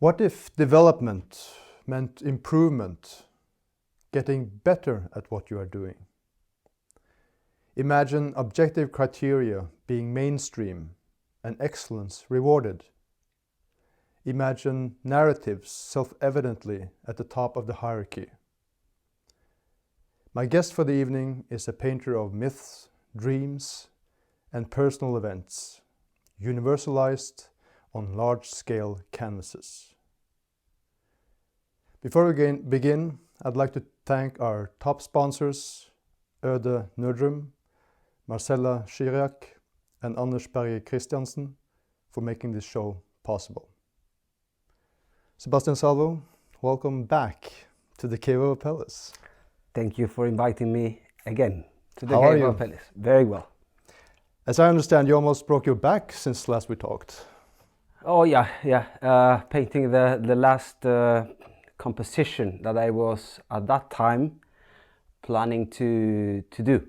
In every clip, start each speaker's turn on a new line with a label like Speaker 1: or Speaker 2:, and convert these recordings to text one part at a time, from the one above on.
Speaker 1: What if development meant improvement, getting better at what you are doing? Imagine objective criteria being mainstream and excellence rewarded. Imagine narratives self-evidently at the top of the hierarchy. My guest for the evening is a painter of myths, dreams, and personal events, universalized on large-scale canvases. Before we begin, I'd like to thank our top sponsors, Bork Nerdrum, Marcella Chirac, and Anders Berge Christiansen, for making this show possible. Sebastian Salvo, welcome back to the Cave of Apelles.
Speaker 2: Thank you for inviting me again to the
Speaker 1: How
Speaker 2: Cave
Speaker 1: are
Speaker 2: of Apelles. Very well.
Speaker 1: As I understand, you almost broke your back since last we talked.
Speaker 2: Oh yeah. Painting the last composition that I was at that time planning to do,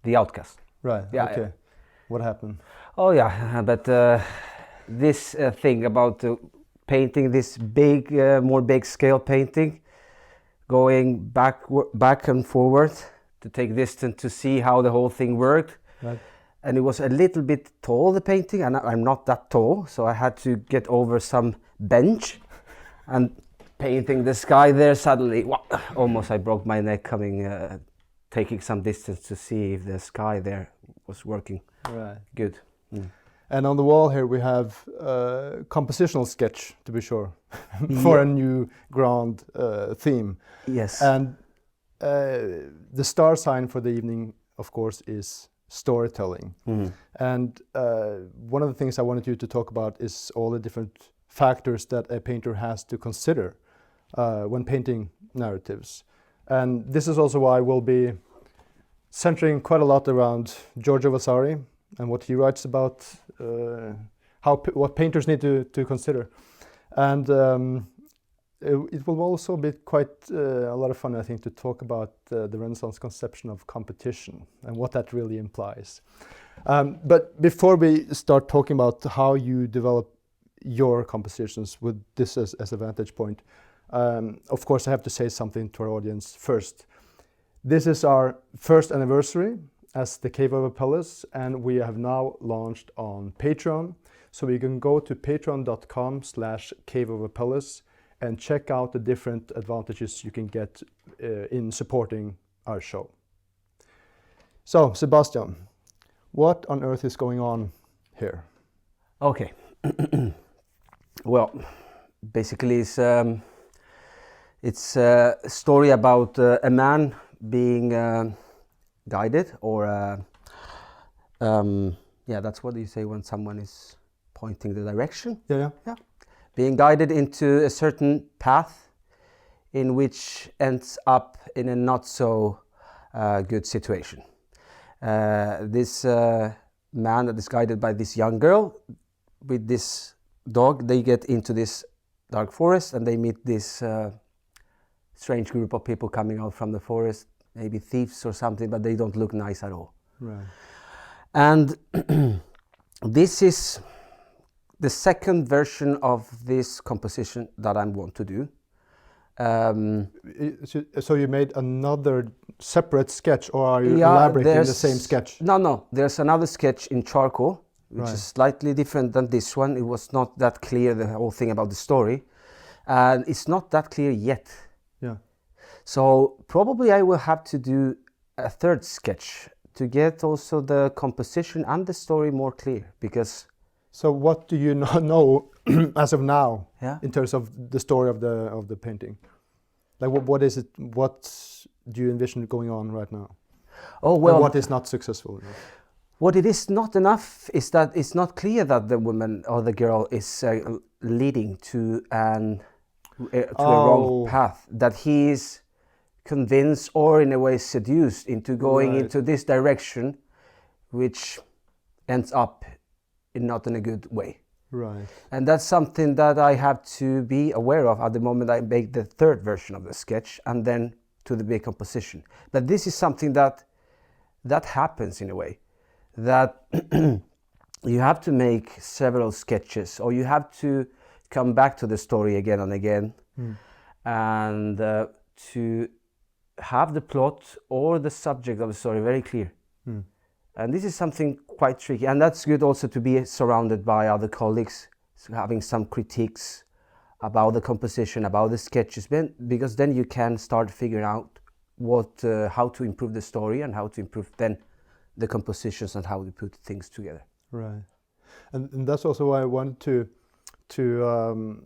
Speaker 2: The Outcast.
Speaker 1: Right,
Speaker 2: Yeah,
Speaker 1: okay.
Speaker 2: yeah.
Speaker 1: What happened?
Speaker 2: Oh yeah, but this thing about painting this big, more big scale painting, going back and forward to take distance to see how the whole thing worked.
Speaker 1: Right.
Speaker 2: And it was a little bit tall, the painting, and I'm not that tall, so I had to get over some bench and painting the sky there. Suddenly, almost I broke my neck taking some distance to see if the sky there was working.
Speaker 1: Right.
Speaker 2: Good. Mm.
Speaker 1: And on the wall here we have a compositional sketch, to be sure, for a new grand theme.
Speaker 2: Yes.
Speaker 1: And the star sign for the evening, of course, is storytelling.
Speaker 2: Mm.
Speaker 1: And one of the things I wanted you to talk about is all the different factors that a painter has to consider when painting narratives. And this is also why we'll be centering quite a lot around Giorgio Vasari and what he writes about, what painters need to consider. And it will also be quite a lot of fun, I think, to talk about the Renaissance conception of competition and what that really implies. But before we start talking about how you develop your compositions with this as a vantage point, of course I have to say something to our audience first. This is our first anniversary as the Cave of Apelles, and we have now launched on Patreon. So you can go to patreon.com/Cave of Apelles and check out the different advantages you can get in supporting our show. So, Sebastian, what on earth is going on here?
Speaker 2: Okay. Well, basically it's a story about a man being guided, or that's what you say when someone is pointing the direction.
Speaker 1: Yeah.
Speaker 2: Being guided into a certain path in which ends up in a not so good situation. This man that is guided by this young girl with this dog, they get into this dark forest and they meet this strange group of people coming out from the forest, maybe thieves or something, but they don't look nice at all.
Speaker 1: Right. And
Speaker 2: this is the second version of this composition that I want to do.
Speaker 1: So you made another separate sketch, or are you elaborating the same sketch?
Speaker 2: No, there's another sketch in charcoal, which is slightly different than this one. It was not that clear, the whole thing about the story. And it's not that clear yet.
Speaker 1: Yeah.
Speaker 2: So probably I will have to do a third sketch to get also the composition and the story more clear, because...
Speaker 1: So what do you know as of now, in terms of the story of the painting? Like what is it? What do you envision going on right now?
Speaker 2: Oh well.
Speaker 1: And what is not successful?
Speaker 2: What it is not enough is that it's not clear that the woman or the girl is leading to a wrong path. That he is convinced or in a way seduced into going into this direction, which ends up not in a good way.
Speaker 1: Right.
Speaker 2: And that's something that I have to be aware of at the moment I make the third version of the sketch and then to the big composition. But this is something that happens in a way, that you have to make several sketches, or you have to come back to the story again and again, and to have the plot or the subject of the story very clear. And this is something quite tricky, and that's good also to be surrounded by other colleagues, having some critiques about the composition, about the sketches, because then you can start figuring out how to improve the story and how to improve then the compositions and how to put things together.
Speaker 1: Right, and that's also why I wanted to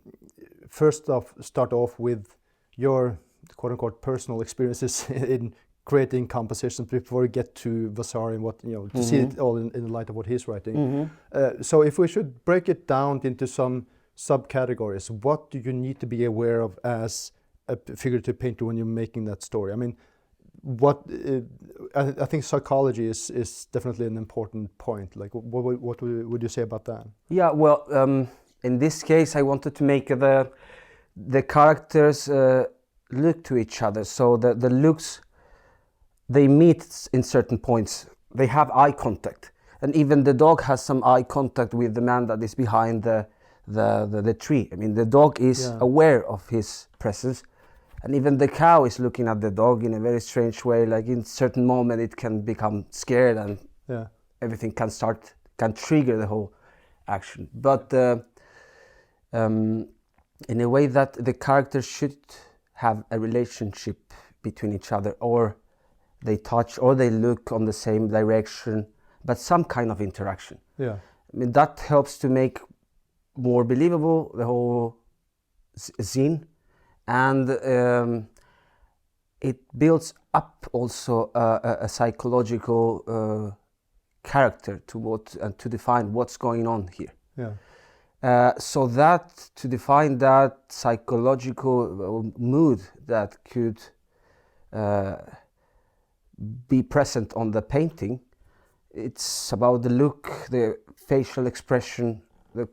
Speaker 1: first off start off with your quote-unquote personal experiences in creating compositions before we get to Vasari and what, to see it all in the light of what he's writing. So if we should break it down into some subcategories, what do you need to be aware of as a figurative painter when you're making that story? I mean, I think psychology is definitely an important point. Like, what would you say about that?
Speaker 2: Yeah, well, in this case, I wanted to make the characters look to each other, so the looks, they meet in certain points. They have eye contact, and even the dog has some eye contact with the man that is behind the tree. I mean, the dog is aware of his presence, and even the cow is looking at the dog in a very strange way. Like in certain moment, it can become scared, and everything can trigger the whole action. But in a way that the characters should have a relationship between each other, or they touch, or they look on the same direction, but some kind of interaction. Yeah, I mean, that helps to make more believable the whole scene, and it builds up also a psychological character to define what's going on here. Yeah. So that to define that psychological mood that could be present on the painting, it's about the look, the facial expression, the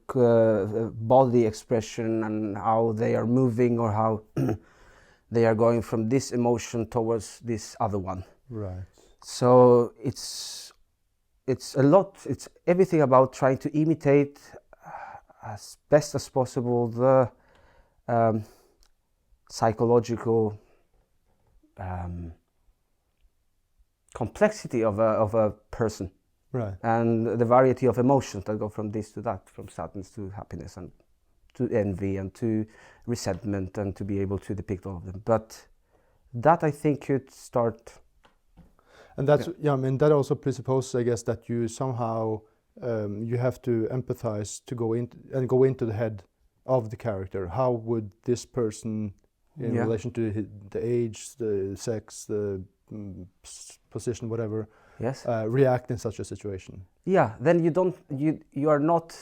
Speaker 2: body expression, and how they are moving, or how they are going from this emotion towards this other one. Right. So it's everything about trying to imitate as best as possible the psychological complexity of a person, right, and the variety of emotions that go from this to that, from sadness to happiness, and to envy, and to resentment, and to be able to depict all of them. But that, I think, could start. And that's I mean, that also presupposes, I guess, that you somehow you have to empathize to go into the head of the character. How would this person, in relation to the age, the sex, the position, whatever, react in such a situation? Yeah, then you are not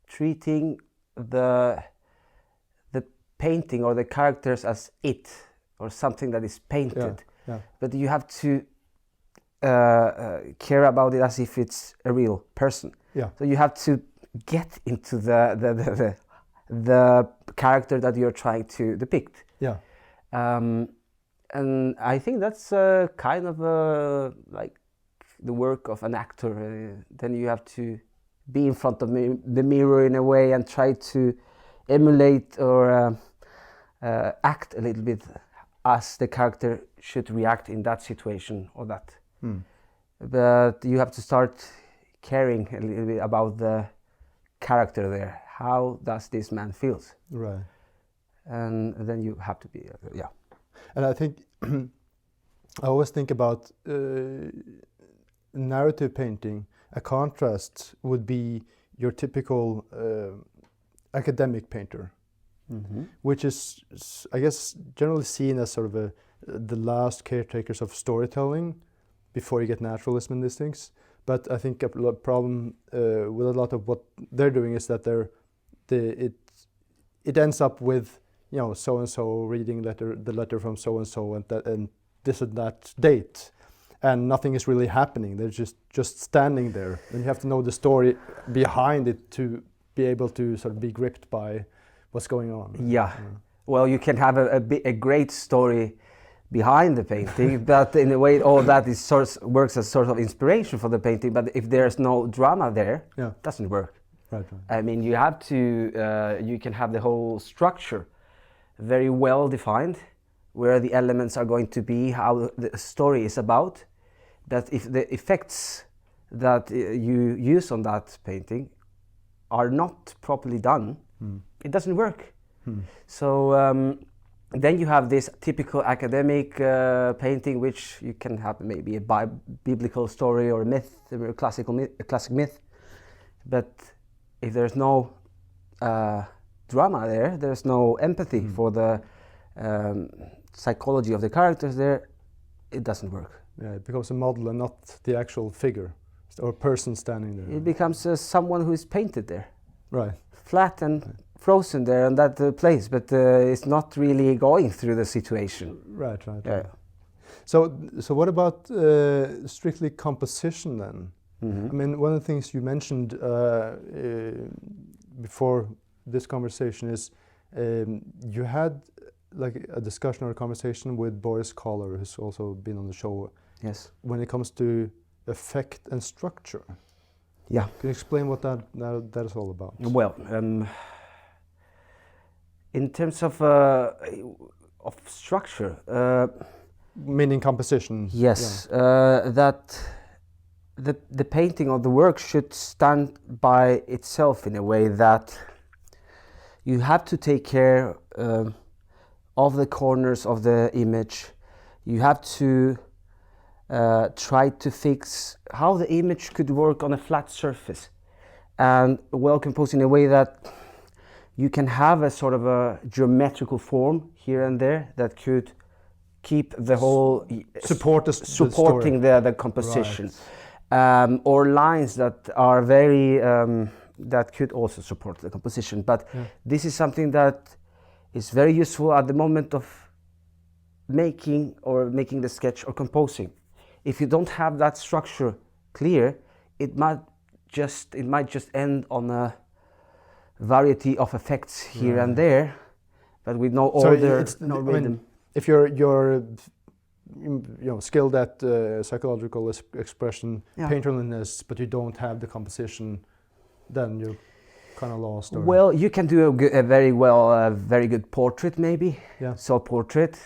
Speaker 2: treating the painting or the characters as it, or something that is painted, but you have to care about it as if it's a real person. Yeah. So you have to get into the character that you're trying to depict. Yeah. And I think that's kind of like the work of an actor. Then you have to be in front of the mirror in a way and try to emulate or act a little bit as the character should react in that situation or that. But you have to start caring a little bit about the character there. How does this man feels? Right. And then you have to be, And I think, I always think about narrative painting. A contrast would be your typical academic painter, which is, I guess, generally seen as sort of the last caretakers of storytelling before you get naturalism and these things. But I think a problem with a lot of what they're doing is that it ends up with, so and so reading the letter from so and so, and this and that date, and nothing is really happening. They're just standing there, and you have to know the story behind it to be able to sort of be gripped by what's going on. Yeah. Well, you can have a great story behind the painting, but in a way all that works as sort of inspiration for the painting. But if there's no drama there, it doesn't work.
Speaker 1: Right.
Speaker 2: I mean, you have to, you can have the whole structure very well defined, where the elements are going to be, how the story is about. But if the effects that you use on that painting are not properly done, it doesn't work. So then you have this typical academic painting, which you can have maybe a biblical story or a myth, a classic myth. But if there's no drama there, there's no empathy for the psychology of the characters there, it doesn't work.
Speaker 1: Yeah, it becomes a model and not the actual figure or person standing there.
Speaker 2: It becomes someone who is painted there.
Speaker 1: Right.
Speaker 2: Flat and frozen there in that place, but it's not really going through the situation.
Speaker 1: Right.
Speaker 2: Yeah.
Speaker 1: So what about strictly composition then?
Speaker 2: Mm-hmm.
Speaker 1: I mean, one of the things you mentioned before this conversation is you had like a discussion or a conversation with Boris Kohler, who's also been on the show.
Speaker 2: Yes.
Speaker 1: When it comes to effect and structure.
Speaker 2: Yeah.
Speaker 1: Can you explain what that is all about?
Speaker 2: Well, in terms of structure,
Speaker 1: meaning composition.
Speaker 2: yes, that the painting or the work should stand by itself in a way that you have to take care of the corners of the image. You have to try to fix how the image could work on a flat surface and well composed in a way that you can have a sort of a geometrical form here and there that could keep the whole supporting the composition. Right. Or lines that are very that could also support the composition, but this is something that is very useful at the moment of making the sketch or composing. If you don't have that structure clear, it might just end on a variety of effects here and there, but with no order, no rhythm.
Speaker 1: I mean, if you're skilled at psychological expression, painterliness, but you don't have the composition, then you're kind of lost. Or
Speaker 2: well, you can do a very good portrait, maybe, self-portrait.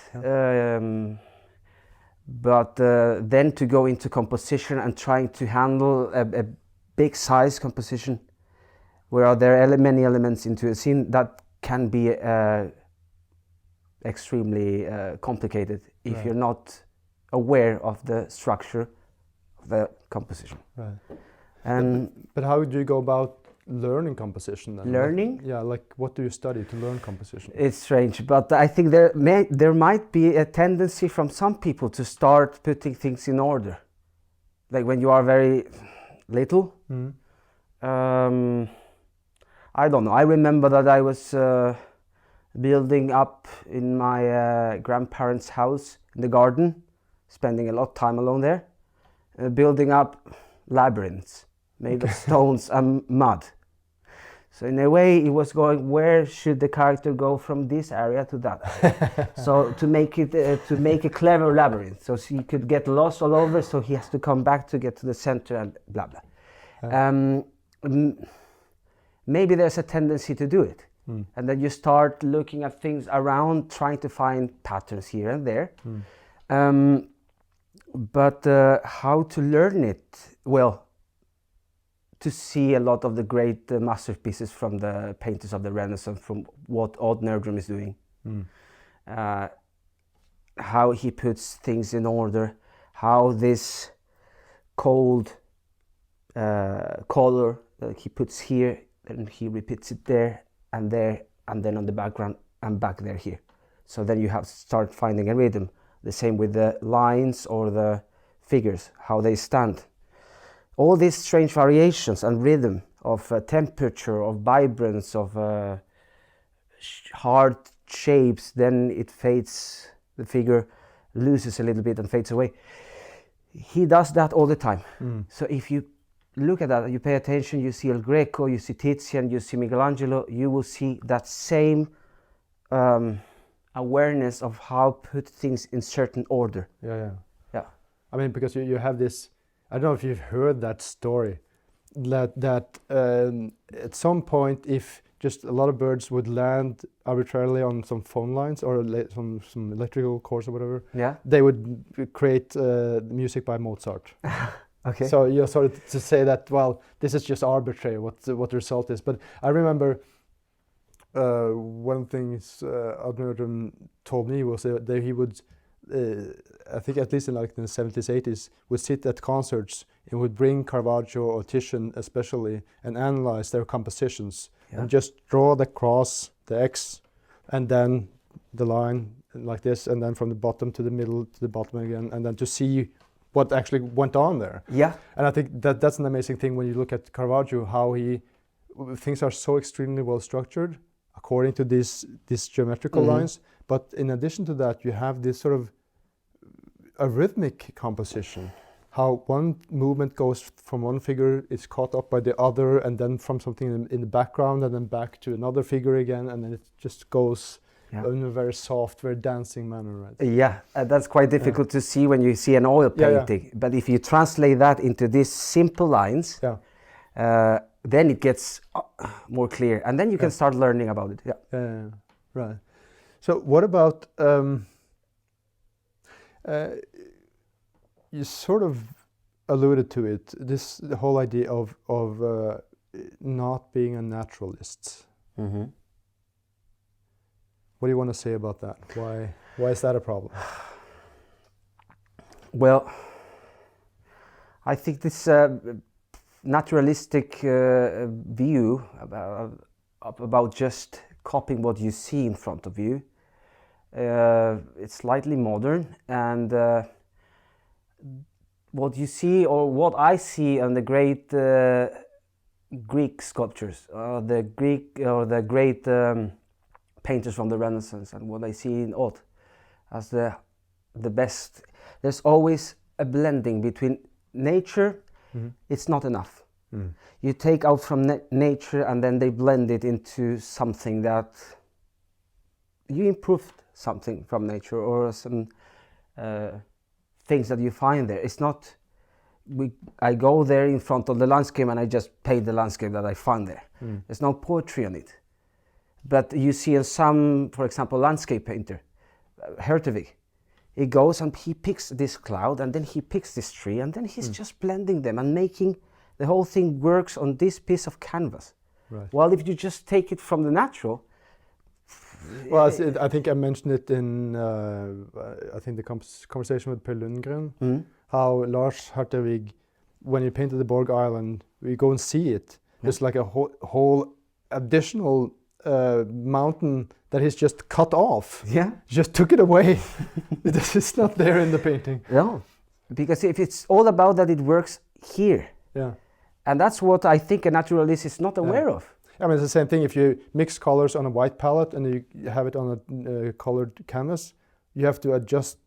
Speaker 2: But then to go into composition and trying to handle a big size composition, where there are many elements into a scene, that can be extremely complicated if you're not aware of the structure of the composition.
Speaker 1: Right.
Speaker 2: And
Speaker 1: but how do you go about learning composition then?
Speaker 2: Learning?
Speaker 1: Like what do you study to learn composition?
Speaker 2: It's strange, but I think there might be a tendency from some people to start putting things in order. Like when you are very little. I don't know. I remember that I was building up in my grandparents' house in the garden, spending a lot of time alone there, building up labyrinths made of stones and mud. So in a way, it was going, where should the character go from this area to that area? So to make a clever labyrinth, so he could get lost all over, so he has to come back to get to the center and blah blah. Maybe there's a tendency to do it, and then you start looking at things around, trying to find patterns here and there. But how to learn it? Well, to see a lot of the great masterpieces from the painters of the Renaissance, from what Bork Nerdrum is doing, how he puts things in order, how this cold color that he puts here, and he repeats it there, and then on the background and back there here. So then you have to start finding a rhythm. The same with the lines or the figures, how they stand. All these strange variations and rhythm of temperature, of vibrance, of hard shapes, then it fades, the figure loses a little bit and fades away. He does that all the time. So if you look at that, you pay attention, you see El Greco, you see Titian, you see Michelangelo, you will see that same awareness of how put things in certain order.
Speaker 1: Yeah. I mean, because you have this, I don't know if you've heard that story. that at some point, if just a lot of birds would land arbitrarily on some phone lines or some electrical cords or whatever,
Speaker 2: Yeah.
Speaker 1: they would create music by Mozart.
Speaker 2: Okay.
Speaker 1: So you're sort of to say that, well, this is just arbitrary what the result is. But I remember one of the things Bork Nerdrum told me was that he would, I think at least in like the 70s, 80s, would sit at concerts and would bring Caravaggio or Titian especially and analyze their compositions and just draw the cross, the X, and then the line like this, and then from the bottom to the middle to the bottom again, and then to see what actually went on there.
Speaker 2: Yeah.
Speaker 1: And I think that's an amazing thing when you look at Caravaggio, how things are so extremely well structured according to these geometrical lines. But in addition to that, you have this sort of a rhythmic composition, how one movement goes from one figure, is caught up by the other, and then from something in the background, and then back to another figure again, and then it just goes in a very soft, very dancing manner, right?
Speaker 2: Yeah, that's quite difficult to see when you see an oil painting. But if you translate that into these simple lines, then it gets more clear, and then you can start learning about it.
Speaker 1: Right. So what about you sort of alluded to it, the whole idea of not being a naturalist.
Speaker 2: Mm-hmm.
Speaker 1: What do you want to say about that? Why is that a problem?
Speaker 2: Well, I think this naturalistic view about just copying what you see in front of you, it's slightly modern, and what you see, or what I see on the great Greek sculptures, the great painters from the Renaissance, and what I see in art as the best, there's always a blending between nature. It's not enough. You take out from nature and then they blend it into something that you improved something from nature, or some things that you find there. It's not I go there in front of the landscape and I just paint the landscape that I find there. There's no poetry on it. But you see in some, for example, landscape painter, Hertevig, he goes and he picks this cloud, and then he picks this tree, and then he's just blending them and making the whole thing works on this piece of canvas.
Speaker 1: Right.
Speaker 2: While if you just take it from the natural.
Speaker 1: Well, I think I mentioned it in I think the conversation with Per Lundgren, how Lars Hertevig, when he painted the Borg Island, we go and see it. There's like a whole additional mountain that he's just cut off.
Speaker 2: Yeah.
Speaker 1: Just took it away. It's not there in the painting.
Speaker 2: No, because if it's all about that, it works here.
Speaker 1: Yeah.
Speaker 2: And that's what I think a naturalist is not aware of.
Speaker 1: I mean, it's the same thing if you mix colors on a white palette and you have it on a colored canvas, you have to adjust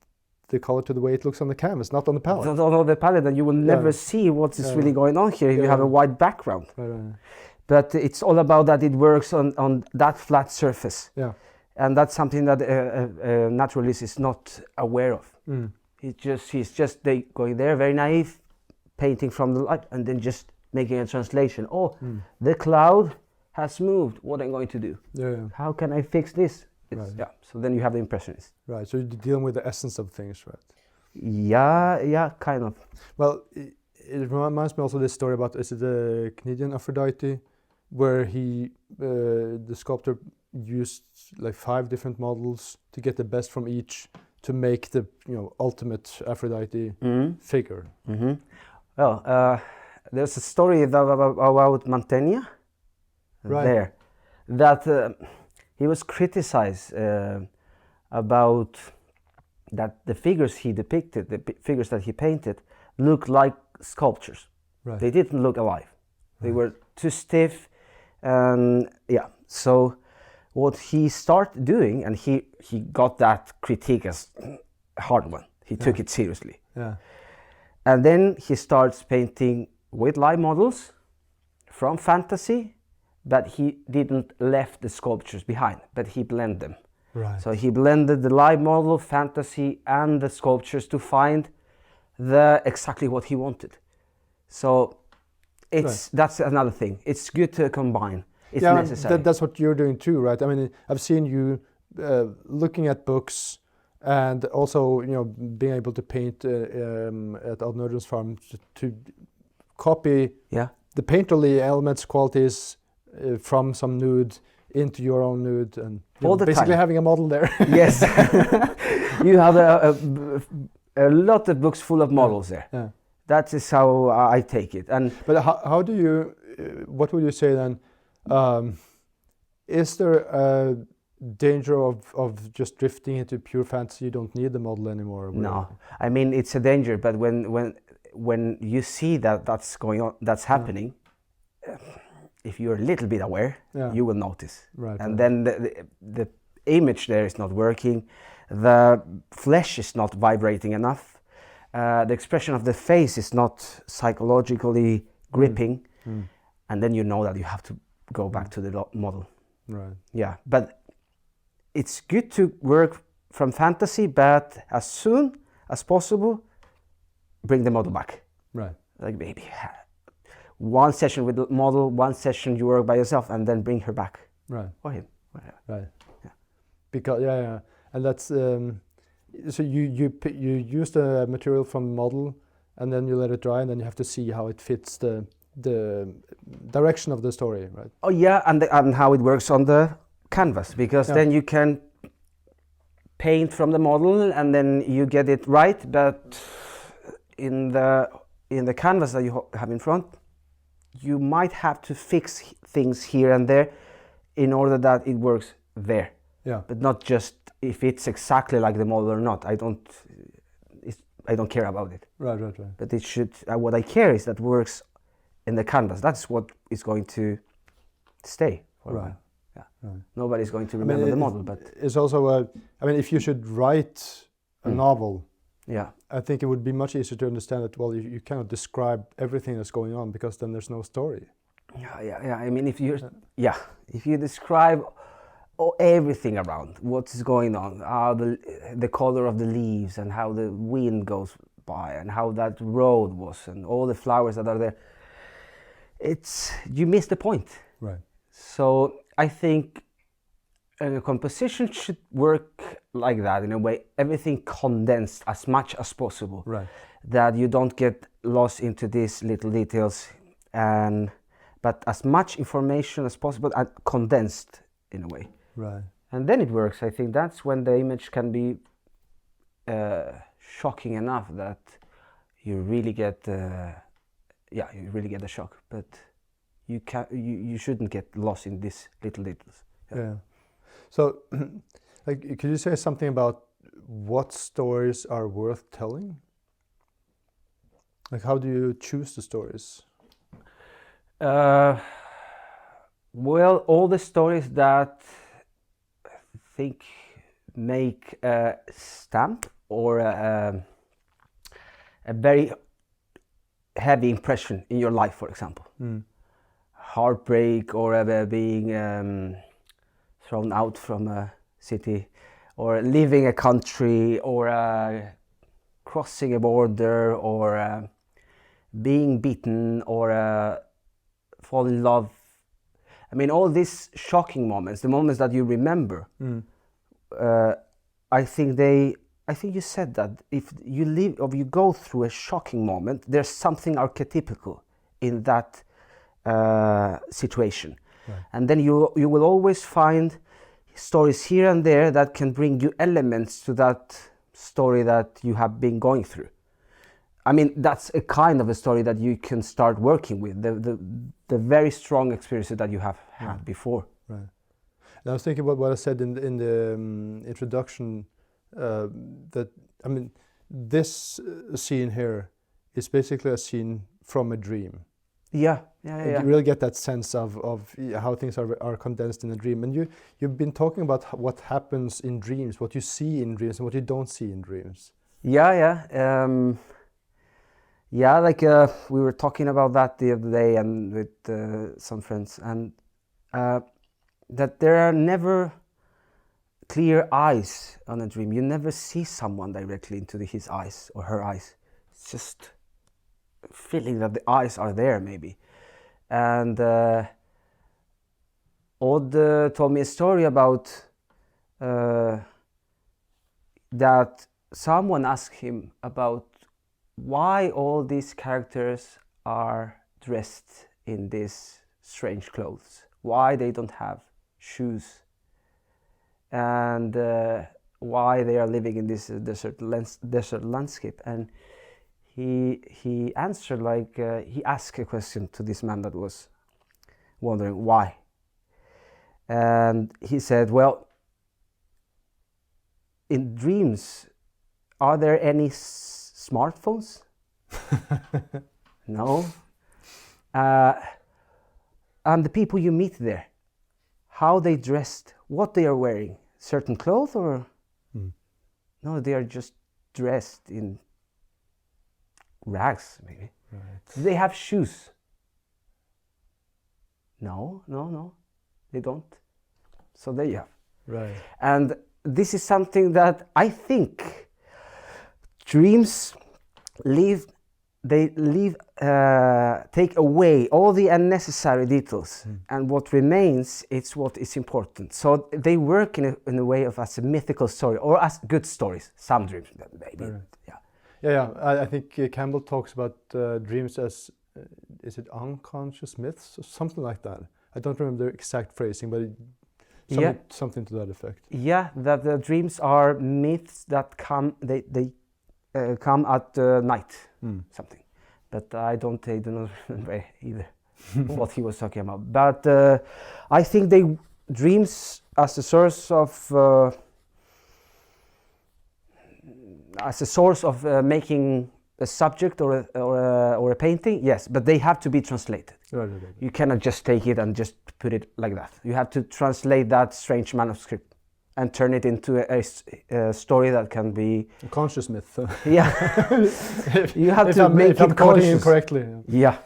Speaker 1: the color to the way it looks on the canvas, not on the palette.
Speaker 2: Not on the palette, and you will never see what is really going on here if you have a white background.
Speaker 1: Right.
Speaker 2: But it's all about that it works on that flat surface.
Speaker 1: Yeah.
Speaker 2: And that's something that a naturalist is not aware of. He's just going there, very naive, painting from the light, and then just making a translation. The cloud has moved. What am I going to do? How can I fix this? So then you have the impressionist.
Speaker 1: Right. So you're dealing with the essence of things, right?
Speaker 2: Yeah, kind of.
Speaker 1: Well, it reminds me also of this story about, is it the Canadian Aphrodite, where the sculptor used like 5 different models to get the best from each to make the ultimate Aphrodite figure.
Speaker 2: Well, there's a story about Montagna there, that he was criticized about that the figures he depicted, the figures that he painted, looked like sculptures.
Speaker 1: Right.
Speaker 2: They didn't look alive. They were too stiff. So what he started doing, and he got that critique as a hard one. He took it seriously.
Speaker 1: Yeah.
Speaker 2: And then he starts painting with live models from fantasy, but he didn't left the sculptures behind, but he blended them.
Speaker 1: Right.
Speaker 2: So he blended the live model, fantasy, and the sculptures to find exactly what he wanted. So That's another thing. It's good to combine. It's
Speaker 1: yeah,
Speaker 2: necessary.
Speaker 1: That's what you're doing too, right? I mean, I've seen you looking at books and also, being able to paint at Bork Nerdrum's farm to copy the painterly elements, qualities from some nude into your own nude, and basically having a model there.
Speaker 2: Yes, you have a lot of books full of models there.
Speaker 1: Yeah.
Speaker 2: That is how I take it.
Speaker 1: But how do you? What would you say then? Is there a danger of just drifting into pure fantasy? You don't need the model anymore.
Speaker 2: No, I mean it's a danger. But when you see that's going on, that's happening, if you're a little bit aware, you will notice.
Speaker 1: Right.
Speaker 2: And then the image there is not working, the flesh is not vibrating enough, the expression of the face is not psychologically gripping, and then you know that you have to go back to the model.
Speaker 1: Right.
Speaker 2: Yeah, but it's good to work from fantasy, but as soon as possible, bring the model back.
Speaker 1: Right.
Speaker 2: Like maybe one session with the model, one session you work by yourself, and then bring her back.
Speaker 1: Right.
Speaker 2: Or him.
Speaker 1: Right. Yeah. Because and that's so you use the material from the model, and then you let it dry, and then you have to see how it fits the direction of the story, right?
Speaker 2: Oh yeah, and how it works on the canvas, because then you can paint from the model, and then you get it right, but in the canvas that you have in front, you might have to fix things here and there in order that it works there.
Speaker 1: Yeah.
Speaker 2: But not just if it's exactly like the model or not. I don't care about it.
Speaker 1: Right.
Speaker 2: But it should. What I care is that works in the canvas. That's what is going to stay for a while. Yeah. Right. Nobody's going to remember the model, but
Speaker 1: it's also if you should write a novel.
Speaker 2: Yeah.
Speaker 1: I think it would be much easier to understand that. Well, you cannot describe everything that's going on, because then there's no story.
Speaker 2: Yeah. I mean, if you describe everything around what's going on, how the color of the leaves, and how the wind goes by, and how that road was, and all the flowers that are there, you miss the point.
Speaker 1: Right.
Speaker 2: So I think a composition should work like that, in a way, everything condensed as much as possible.
Speaker 1: Right.
Speaker 2: That you don't get lost into these little details, but as much information as possible and condensed in a way.
Speaker 1: Right.
Speaker 2: And then it works. I think that's when the image can be shocking enough that you really get a shock. But you shouldn't get lost in these little details.
Speaker 1: Yeah. So, could you say something about what stories are worth telling? Like, how do you choose the stories?
Speaker 2: Well, all the stories that I think make a stamp or a very heavy impression in your life, for example. Heartbreak, or being thrown out from a city, or leaving a country, or crossing a border, or being beaten, or fall in love. I mean, all these shocking moments, the moments that you remember, I think you said that if you go through a shocking moment, there's something archetypical in that situation. Right. And then you will always find stories here and there that can bring you elements to that story that you have been going through. I mean, that's a kind of a story that you can start working with, the very strong experiences that you have had before.
Speaker 1: Right. And I was thinking about what I said in the introduction, that, I mean, this scene here is basically a scene from a dream.
Speaker 2: Yeah.
Speaker 1: You really get that sense of how things are condensed in a dream. And you've been talking about what happens in dreams, what you see in dreams and what you don't see in dreams.
Speaker 2: Yeah. Like we were talking about that the other day, and with some friends, and that there are never clear eyes on a dream. You never see someone directly into his eyes or her eyes. It's just feeling that the eyes are there, maybe. And Odd told me a story about that someone asked him about why all these characters are dressed in these strange clothes, why they don't have shoes, and why they are living in this desert landscape. And he answered like he asked a question to this man that was wondering why, and he said, well, in dreams, are there any smartphones? No. And the people you meet there, how they dressed, what they are wearing, certain clothes or? No, they are just dressed in rags, maybe.
Speaker 1: Right.
Speaker 2: Do they have shoes? No, they don't. So there you have.
Speaker 1: Right.
Speaker 2: And this is something that I think dreams take away all the unnecessary details, and what remains is what is important. So they work in a way of as a mythical story or as good stories. Some dreams, maybe.
Speaker 1: Right. Yeah. I think Campbell talks about dreams as is it unconscious myths or something like that. I don't remember the exact phrasing, but something to that effect. Yeah,
Speaker 2: that the dreams are myths that come. They come at night, something. But I do not remember either what he was talking about. But I think dreams as a source of making a subject or a painting. Yes, but they have to be translated. Right. You cannot just take it and just put it like that. You have to translate that strange manuscript and turn it into a story that can be
Speaker 1: a conscious myth.
Speaker 2: Yeah, you have to make it conscious.
Speaker 1: Correctly.
Speaker 2: Yeah.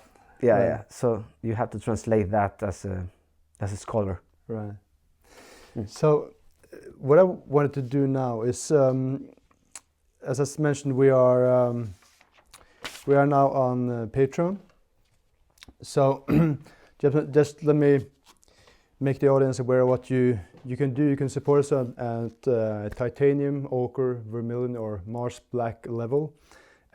Speaker 2: So you have to translate that as a scholar.
Speaker 1: Right. So, what I wanted to do now is, as I mentioned, we are now on Patreon. So, just let me make the audience aware of what you can do. You can support us at titanium, ochre, vermilion, or Mars black level,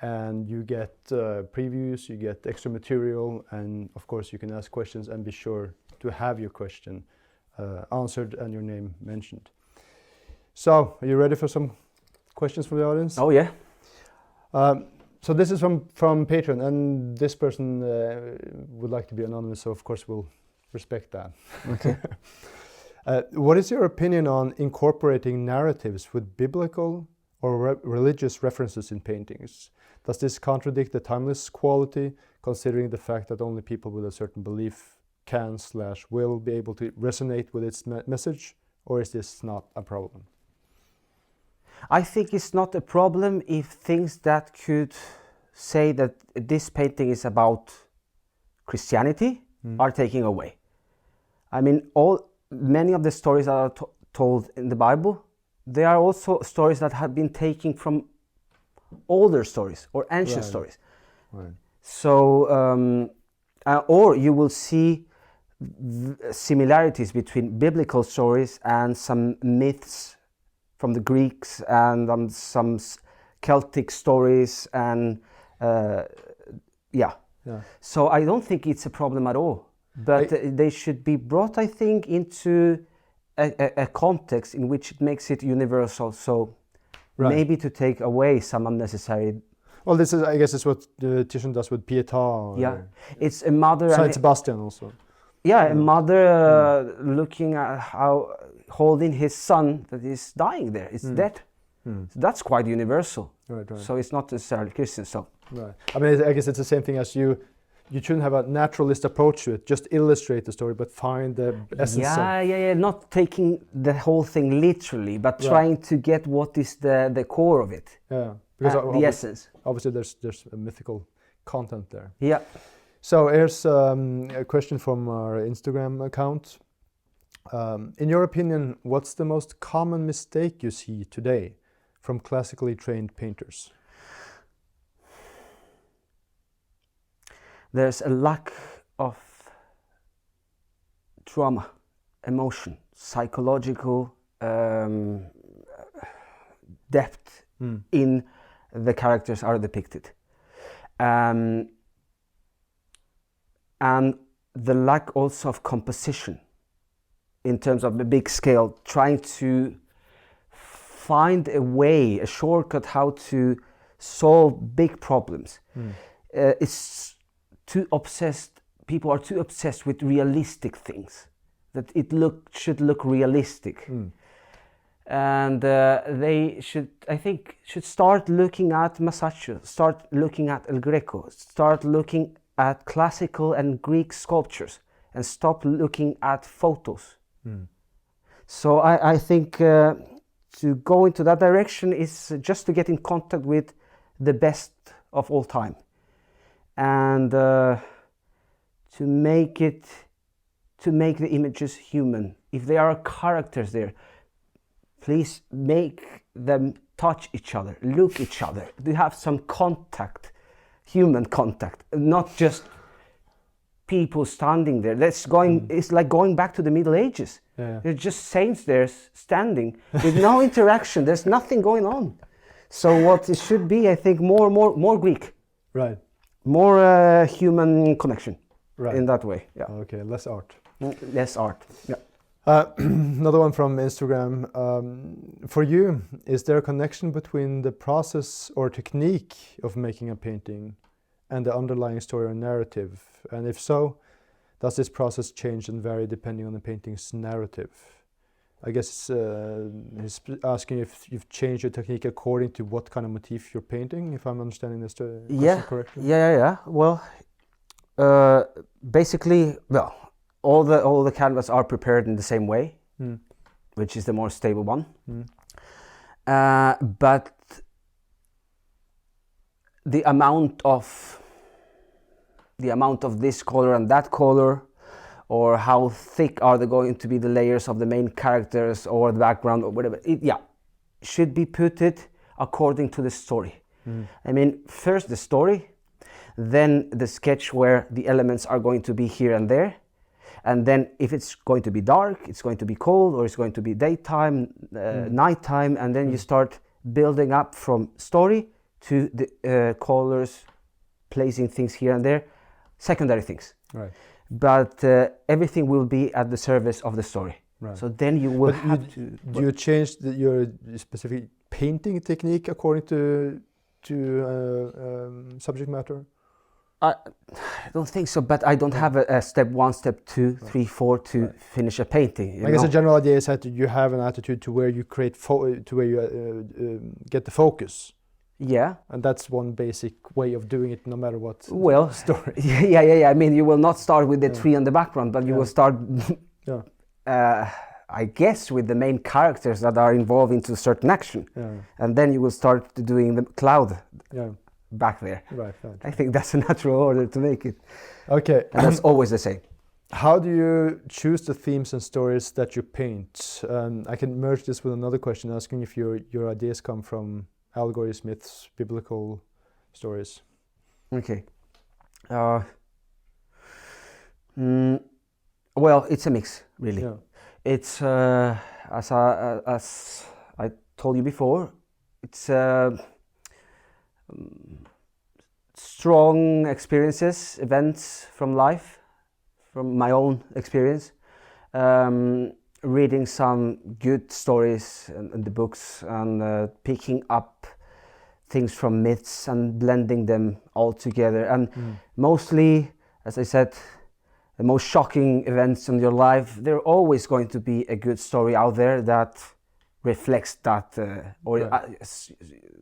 Speaker 1: and you get previews, you get extra material, and of course you can ask questions and be sure to have your question answered and your name mentioned. So, are you ready for some questions from the audience?
Speaker 2: Oh yeah.
Speaker 1: So this is from Patreon, and this person would like to be anonymous, so of course we'll respect that.
Speaker 2: Okay.
Speaker 1: What is your opinion on incorporating narratives with biblical or religious references in paintings? Does this contradict the timeless quality, considering the fact that only people with a certain belief can/will be able to resonate with its message, or is this not a problem?
Speaker 2: I think it's not a problem if things that could say that this painting is about Christianity are taken away. I mean, many of the stories that are told in the Bible, they are also stories that have been taken from older stories or ancient stories.
Speaker 1: Right.
Speaker 2: So, or you will see similarities between biblical stories and some myths from the Greeks and some Celtic stories and So I don't think it's a problem at all. But they should be brought, I think, into a context in which it makes it universal. So maybe to take away some unnecessary.
Speaker 1: Well, this is, I guess, is what Titian does with Pietà.
Speaker 2: It's a mother.
Speaker 1: Saint Sebastian also.
Speaker 2: Yeah, a mother looking at holding his son that is dying there. It's dead. So that's quite universal. Right. So it's not necessarily Christian. So.
Speaker 1: Right. I mean, I guess it's the same thing as you shouldn't have a naturalist approach to it. Just illustrate the story, but find the essence.
Speaker 2: Yeah. Not taking the whole thing literally, but trying to get what is the core of it.
Speaker 1: Yeah. Because
Speaker 2: the essence.
Speaker 1: Obviously, there's a mythical content there.
Speaker 2: Yeah.
Speaker 1: So here's a question from our Instagram account. In your opinion, what's the most common mistake you see today from classically trained painters?
Speaker 2: There's a lack of drama, emotion, psychological depth in the characters are depicted. And the lack also of composition in terms of the big scale, trying to find a way, a shortcut how to solve big problems. It's too obsessed, people are too obsessed with realistic things, that it should look realistic. And they should, I think, should start looking at Masaccio, start looking at El Greco, start looking at classical and Greek sculptures, and stop looking at photos. So I think to go into that direction is just to get in contact with the best of all time, and to make the images human. If there are characters there, please make them touch each other, look each other, to have some contact, human contact, not just people standing there. It's like going back to the Middle Ages. There's just saints there standing with no interaction. There's nothing going on. So what it should be, I think, more Greek,
Speaker 1: right?
Speaker 2: More human connection,
Speaker 1: right?
Speaker 2: In that way. Yeah.
Speaker 1: Okay, less art.
Speaker 2: Less art. Yeah.
Speaker 1: Another one from Instagram. For you, is there a connection between the process or technique of making a painting and the underlying story or narrative? And if so, does this process change and vary depending on the painting's narrative? I guess he's asking if you've changed your technique according to what kind of motif you're painting, if I'm understanding this question correctly.
Speaker 2: Yeah. Well, basically, all the canvas are prepared in the same way, which is the more stable one. But the amount of this color and that color, or how thick are they going to be the layers of the main characters or the background or whatever, should be put according to the story. I mean, first the story, then the sketch where the elements are going to be here and there. And then if it's going to be dark, it's going to be cold, or it's going to be daytime, nighttime, and then you start building up from story to the colors, placing things here and there, secondary things.
Speaker 1: Right.
Speaker 2: But everything will be at the service of the story. Right. So then you will
Speaker 1: do you change your specific painting technique according to subject matter?
Speaker 2: I don't think so, but I don't have a step 1, step 2, 3, 4 to finish a painting.
Speaker 1: I guess the general idea is that you have an attitude to where you create, to where you get the focus.
Speaker 2: Yeah.
Speaker 1: And that's one basic way of doing it, no matter what story.
Speaker 2: Yeah. I mean, you will not start with the tree in the background, but you will start, I guess, with the main characters that are involved into a certain action. And then you will start doing the cloud. Back there. Right. I think that's a natural order to make it.
Speaker 1: Okay.
Speaker 2: And that's always the same.
Speaker 1: How do you choose the themes and stories that you paint? I can merge this with another question asking if your ideas come from allegories, myths, biblical stories.
Speaker 2: Okay. Well, it's a mix, really. Yeah. It's, as I told you before, it's strong experiences, events from life, from my own experience, reading some good stories in the books, and picking up things from myths and blending them all together. And mostly, as I said, the most shocking events in your life, there are always going to be a good story out there that reflects that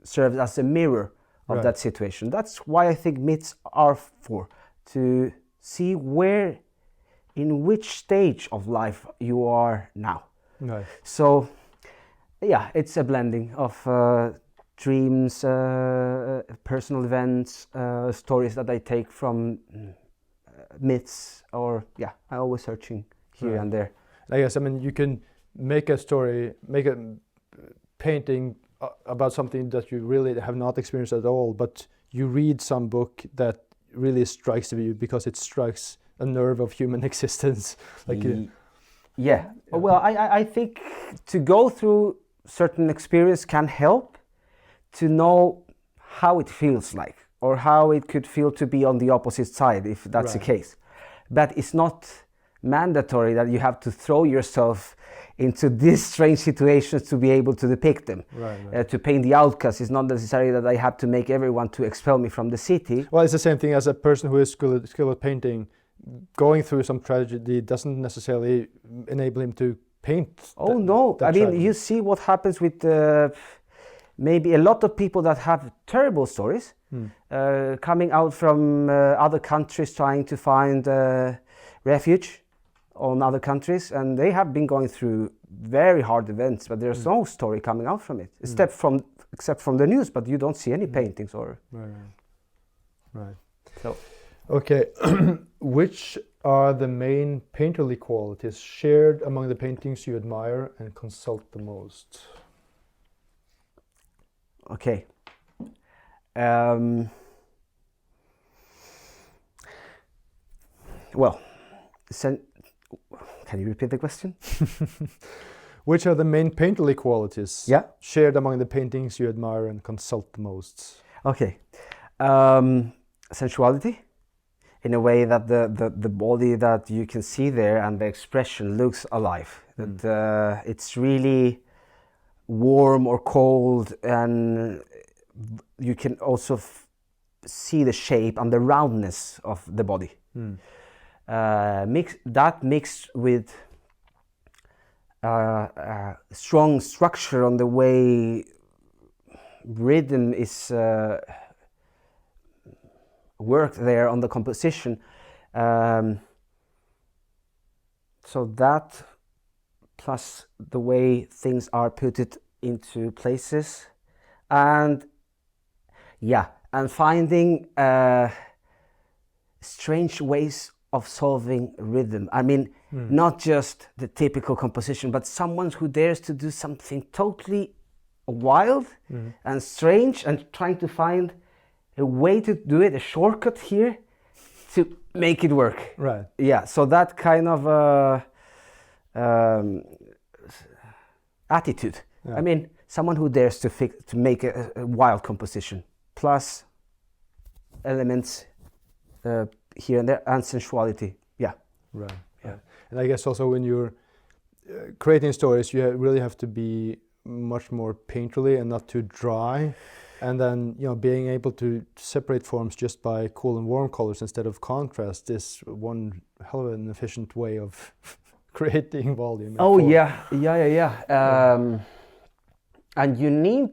Speaker 2: serves as a mirror of that situation. That's why I think myths are for, to see in which stage of life you are now. Right. So, it's a blending of dreams, personal events, stories that I take from myths, or I'm always searching here and there.
Speaker 1: I guess, you can make a story, make a painting about something that you really have not experienced at all, but you read some book that really strikes you because it strikes a nerve of human existence.
Speaker 2: Yeah. Well, I think to go through certain experience can help to know how it feels like, or how it could feel to be on the opposite side, if that's the case. But it's not mandatory that you have to throw yourself into these strange situations to be able to depict them. To paint the outcast, it's not necessary that I have to make everyone to expel me from the city.
Speaker 1: Well, it's the same thing as a person who is skilled at painting. Going through some tragedy doesn't necessarily enable him to paint.
Speaker 2: I mean, you see what happens with maybe a lot of people that have terrible stories coming out from other countries trying to find refuge on other countries, and they have been going through very hard events, but there's no story coming out from it, except from the news, but you don't see any paintings or...
Speaker 1: Right.
Speaker 2: So,
Speaker 1: okay, which are the main painterly qualities shared among the paintings you admire and consult the most?
Speaker 2: Okay. Well, can you repeat the question?
Speaker 1: Which are the main painterly qualities shared among the paintings you admire and consult the most?
Speaker 2: Okay. Sensuality, in a way that the body that you can see there and the expression looks alive. That it's really warm or cold, and you can also see the shape and the roundness of the body. Mixed with strong structure on the way rhythm is worked there on the composition. So that plus the way things are put it into places, and finding strange ways of solving rhythm. I mean, not just the typical composition, but someone who dares to do something totally wild and strange, and trying to find a way to do it, a shortcut here to make it work.
Speaker 1: Right.
Speaker 2: Yeah, so that kind of attitude. I mean, someone who dares to make a wild composition, plus elements here and there, and sensuality. Yeah.
Speaker 1: Right. And I guess also when you're creating stories, you really have to be much more painterly and not too dry. And then, being able to separate forms just by cool and warm colors instead of contrast is one hell of an efficient way of creating volume. And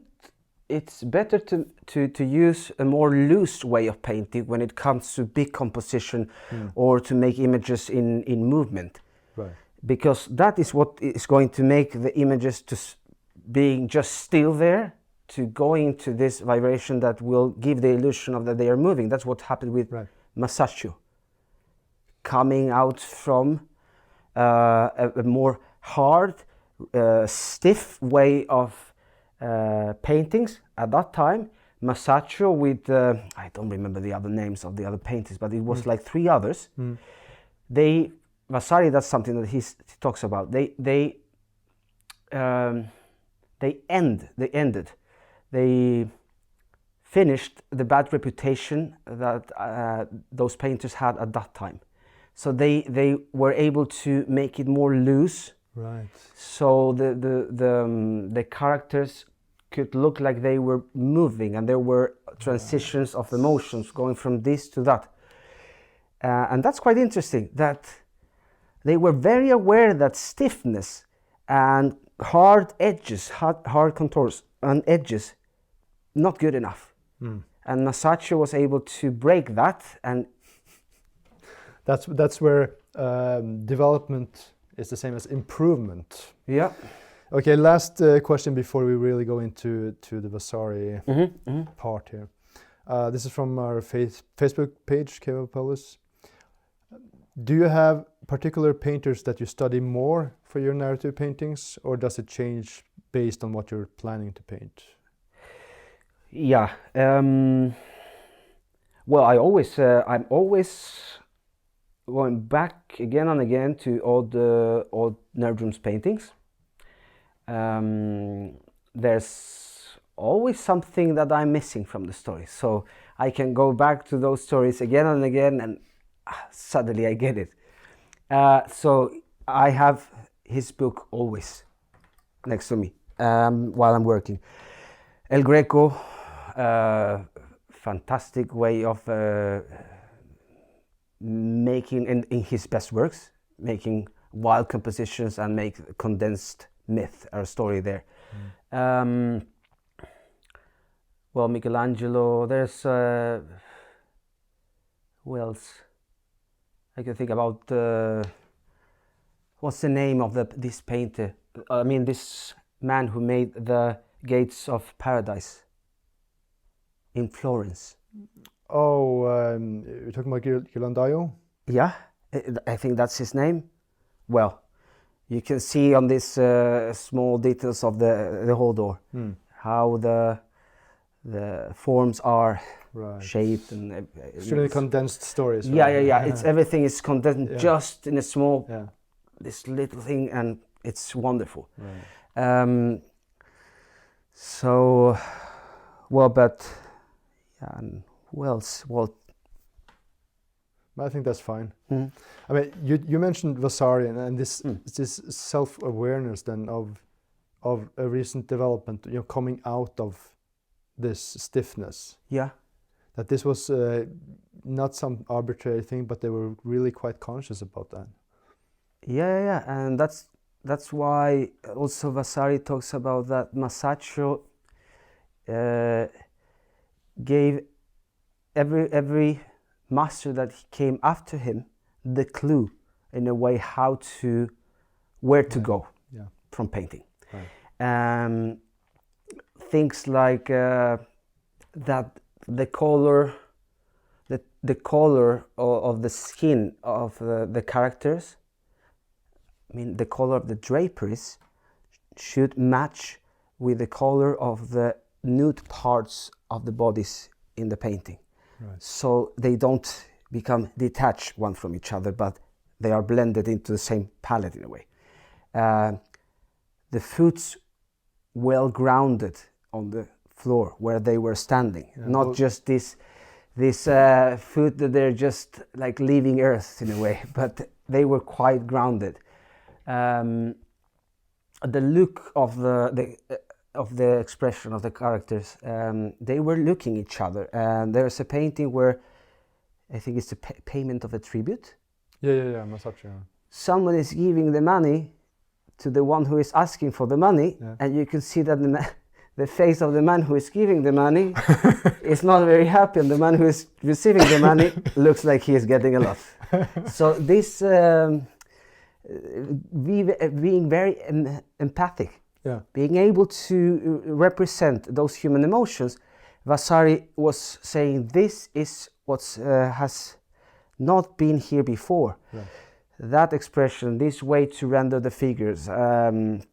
Speaker 1: it's better to use a more loose way of painting when it comes to big composition or to make images in movement. Right.
Speaker 2: Because that is what is going to make the images to being just still there, to going into this vibration that will give the illusion of that they are moving. That's what happened with Masaccio. Coming out from a more hard, stiff way of paintings at that time. Masaccio with, I don't remember the other names of the other painters, but it was like three others. Vasari, that's something that he talks about. They finished the bad reputation that those painters had at that time. So they were able to make it more loose.
Speaker 1: Right.
Speaker 2: So the characters could look like they were moving, and there were transitions of emotions going from this to that. And that's quite interesting, that they were very aware that stiffness and hard edges, hard contours and edges, not good enough. And Masaccio was able to break that, and
Speaker 1: that's where development is the same as improvement.
Speaker 2: Yeah.
Speaker 1: Okay, last question before we really go into the Vasari part here. This is from our Facebook page, Kevopolis. Do you have particular painters that you study more for your narrative paintings, or does it change based on what you're planning to paint?
Speaker 2: Yeah. Well, I'm always going back again and again to old Nerdrum's paintings. There's always something that I'm missing from the story, so I can go back to those stories again and again, and suddenly I get it. So I have his book always next to me while I'm working. El Greco, fantastic way of making in his best works, making wild compositions and make condensed myth or story there. Well, Michelangelo, there's who else? I can think about what's the name of this painter? I mean, this man who made the Gates of Paradise in Florence.
Speaker 1: Oh, you're talking about Ghirlandaio?
Speaker 2: Yeah, I think that's his name. Well, you can see on these small details of the whole door how the forms are shaped and
Speaker 1: extremely condensed stories.
Speaker 2: Right? Yeah. It's everything is condensed just in a small this little thing, and it's wonderful. Right. So, well, but yeah, and who else? Well,
Speaker 1: I think that's fine. I mean, you mentioned Vasari and this self-awareness then of a recent development, coming out of this stiffness.
Speaker 2: Yeah.
Speaker 1: That this was not some arbitrary thing, but they were really quite conscious about that.
Speaker 2: Yeah, and that's why also Vasari talks about that Masaccio gave every master that came after him the clue in a way where to go from painting. Right. Things like that the color of the skin of the characters, I mean the color of the draperies should match with the color of the nude parts of the bodies in the painting. Right. So they don't become detached one from each other, but they are blended into the same palette in a way. The foot's well grounded on the floor where they were standing, not just this foot that they're just like leaving earth in a way, but they were quite grounded. The look of the expression of the characters, they were looking each other, and there's a painting where I think it's the payment of a tribute.
Speaker 1: Yeah, Masaccio.
Speaker 2: Someone is giving the money to the one who is asking for the money, and you can see that the face of the man who is giving the money is not very happy, and the man who is receiving the money looks like he is getting a lot. So this being very empathic, being able to represent those human emotions, Vasari was saying this is what has not been here before. Right. That expression, this way to render the figures, and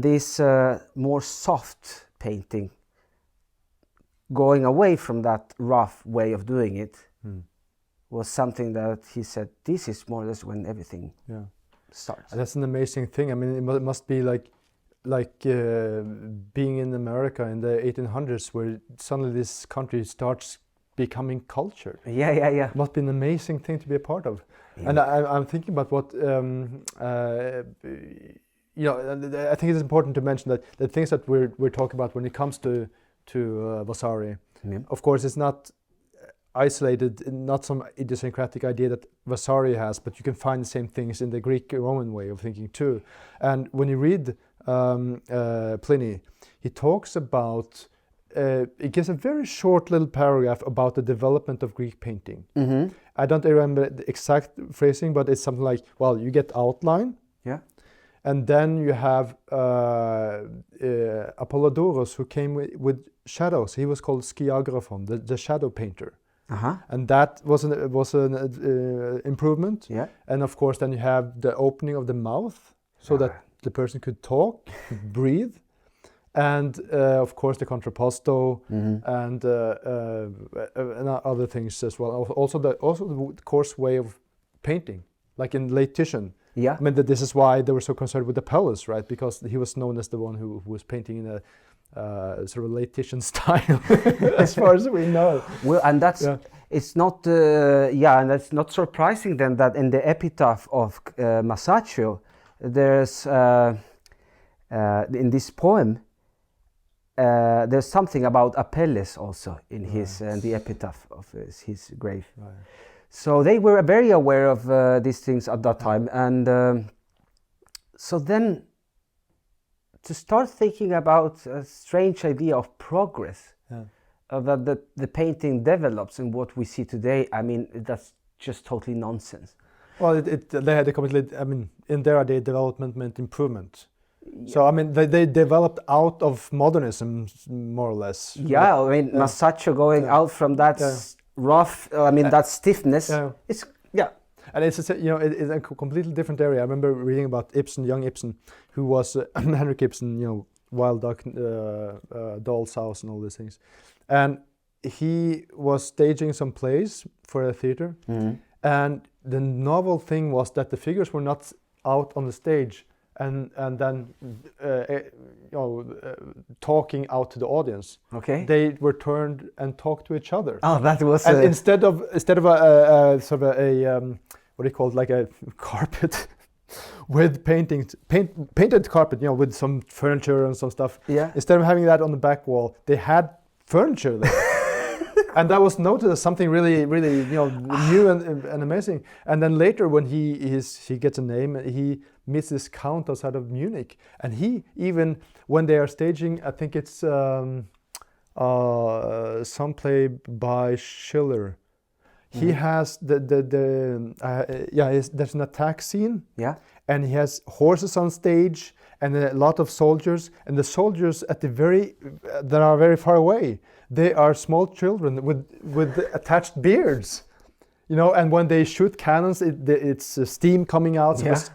Speaker 2: this more soft painting, going away from that rough way of doing it, was something that he said, this is more or less when everything starts. And
Speaker 1: that's an amazing thing. I mean, it must be like being in America in the 1800s, where suddenly this country starts becoming cultured.
Speaker 2: Yeah.
Speaker 1: It must be an amazing thing to be a part of. Yeah. And I'm thinking about what, I think it's important to mention that the things that we're talking about when it comes to Vasari, of course, it's not isolated, not some idiosyncratic idea that Vasari has, but you can find the same things in the Greek-Roman way of thinking too. And when you read Pliny, he talks about, it gives a very short little paragraph about the development of Greek painting. I don't remember the exact phrasing, but it's something like, well, you get outline, and then you have Apollodorus, who came with shadows. He was called skiagraphon, the shadow painter. And that was an improvement. And of course, then you have the opening of the mouth so that the person could talk, breathe. and of course the contrapposto, and other things as well. Also the coarse way of painting, like in late Titian.
Speaker 2: Yeah.
Speaker 1: I mean, this is why they were so concerned with the palace, right? Because he was known as the one who was painting in a sort of late Titian style, as far as we know.
Speaker 2: Well, and that's it's not and that's not surprising then that in the epitaph of Masaccio, there's in this poem there's something about Apelles also in his the epitaph of his grave.
Speaker 1: Right.
Speaker 2: So they were very aware of these things at that time, and so then to start thinking about a strange idea of progress that the painting develops in what we see today, I mean, that's just totally nonsense.
Speaker 1: Well, they had a completely, I mean, in their idea, development meant improvement. So, I mean, they developed out of modernism, more or less.
Speaker 2: Yeah, I mean, Masaccio going out from that rough, I mean, that stiffness. It's,
Speaker 1: And it's it's a completely different area. I remember reading about Ibsen, young Ibsen, who was Henrik Ibsen, Wild Duck, Doll's House, and all these things. And he was staging some plays for a theater. And the novel thing was that the figures were not out on the stage and then talking out to the audience.
Speaker 2: Okay.
Speaker 1: They were turned and talked to each other.
Speaker 2: Oh, that was.
Speaker 1: And instead of a sort of a what do you call it, like a carpet with painted carpet, with some furniture and some stuff.
Speaker 2: Yeah.
Speaker 1: Instead of having that on the back wall, they had furniture there. And that was noted as something really, really, new and amazing. And then later, when he gets a name, he meets this count outside of Munich, and he even, when they are staging, I think it's some play by Schiller. He has there's an attack scene.
Speaker 2: Yeah.
Speaker 1: And he has horses on stage and a lot of soldiers, and the soldiers at that are very far away, they are small children with attached beards, and when they shoot cannons, it's steam coming out. So it's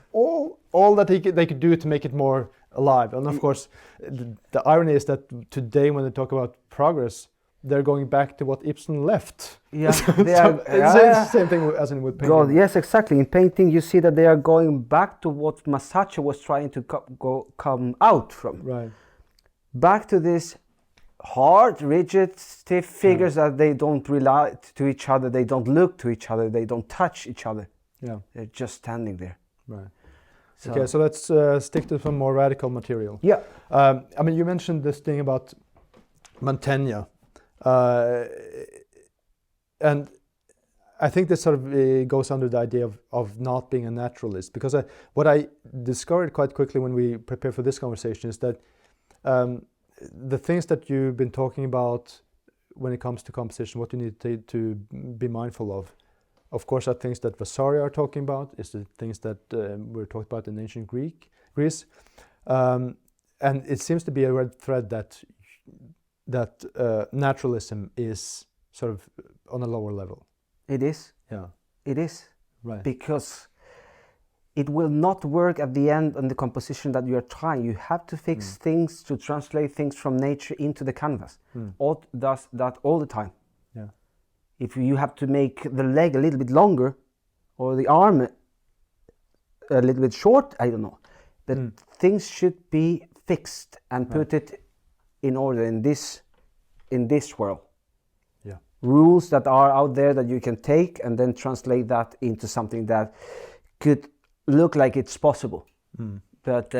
Speaker 1: all that they could do to make it more alive. And of course, the irony is that today, when they talk about progress, they're going back to what Ibsen left. Yeah, it's the same thing as with painting.
Speaker 2: God, yes, exactly. In painting, you see that they are going back to what Masaccio was trying to come out from.
Speaker 1: Right.
Speaker 2: Back to this hard, rigid, stiff figures that they don't relate to each other, they don't look to each other, they don't touch each other.
Speaker 1: Yeah.
Speaker 2: They're just standing there.
Speaker 1: Right. So. Okay, so let's stick to some more radical material.
Speaker 2: Yeah.
Speaker 1: I mean, you mentioned this thing about Montagna. And I think this sort of goes under the idea of not being a naturalist, because what I discovered quite quickly when we prepared for this conversation is that the things that you've been talking about when it comes to composition, what you need to be mindful of course, are things that Vasari are talking about, is the things that were talked about in ancient Greece. And it seems to be a red thread that naturalism is sort of on a lower level.
Speaker 2: It is.
Speaker 1: Yeah.
Speaker 2: It is.
Speaker 1: Right.
Speaker 2: Because it will not work at the end on the composition that you are trying. You have to fix things, to translate things from nature into the canvas. Art does that all the time.
Speaker 1: Yeah.
Speaker 2: If you have to make the leg a little bit longer or the arm a little bit short, I don't know. But things should be fixed and put it in order in this world.
Speaker 1: Yeah.
Speaker 2: Rules that are out there that you can take and then translate that into something that could look like it's possible, but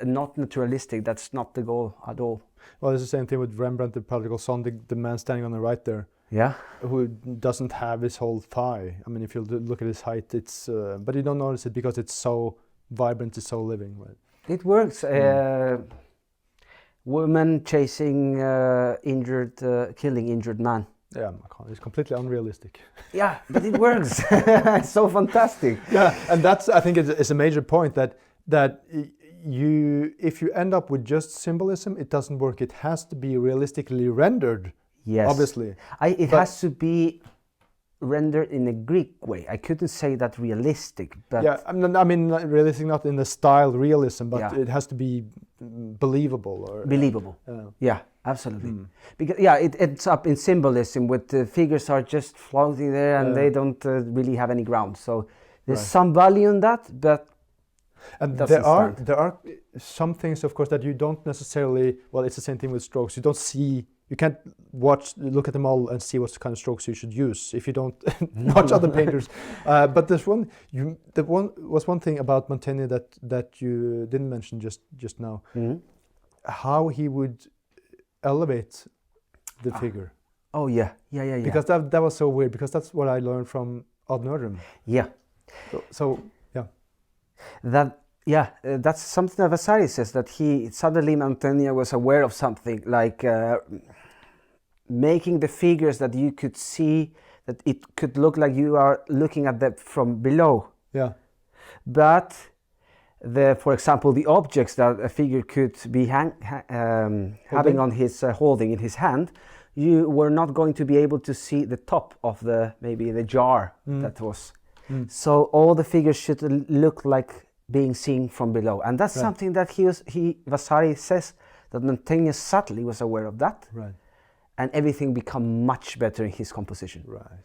Speaker 2: not naturalistic. That's not the goal at all.
Speaker 1: Well, it's the same thing with Rembrandt, the prodigal son, the man standing on the right there.
Speaker 2: Yeah.
Speaker 1: Who doesn't have his whole thigh. I mean, if you look at his height, it's but you don't notice it because it's so vibrant, it's so living, right?
Speaker 2: It works. Woman chasing killing injured man.
Speaker 1: Yeah, it's completely unrealistic.
Speaker 2: Yeah, but it works. It's so fantastic.
Speaker 1: Yeah, and that's, I think, it's a major point that if you end up with just symbolism, it doesn't work. It has to be realistically rendered.
Speaker 2: Yes,
Speaker 1: obviously.
Speaker 2: It has to be rendered in a Greek way. I couldn't say that realistic, but
Speaker 1: yeah, I mean, realistic not in the style realism, but
Speaker 2: Yeah.
Speaker 1: it has to be believable. Or
Speaker 2: believable.
Speaker 1: yeah.
Speaker 2: Yeah, absolutely. Because it ends up in symbolism, with the figures are just floating there and they don't really have any ground. So there's some value in that, but
Speaker 1: and
Speaker 2: doesn't
Speaker 1: there are some things, of course, that you don't necessarily. Well, it's the same thing with strokes. You don't see. You can't look at them all and see what kind of strokes you should use if you don't watch other painters. But there's one. One thing about Montagna that you didn't mention just now. How he would elevate the figure.
Speaker 2: Oh yeah.
Speaker 1: Because that was so weird. Because that's what I learned from Bork Nerdrum.
Speaker 2: Yeah.
Speaker 1: So yeah.
Speaker 2: That's something that Vasari says, that he suddenly Montagna was aware of something, like making the figures that you could see, that it could look like you are looking at them from below.
Speaker 1: Yeah.
Speaker 2: But for example, the objects that a figure could be having on his holding in his hand, you were not going to be able to see the top of maybe the jar that was. So all the figures should look like being seen from below, and that's something that Vasari says that Montagna subtly was aware of that, and everything become much better in his composition.
Speaker 1: Right.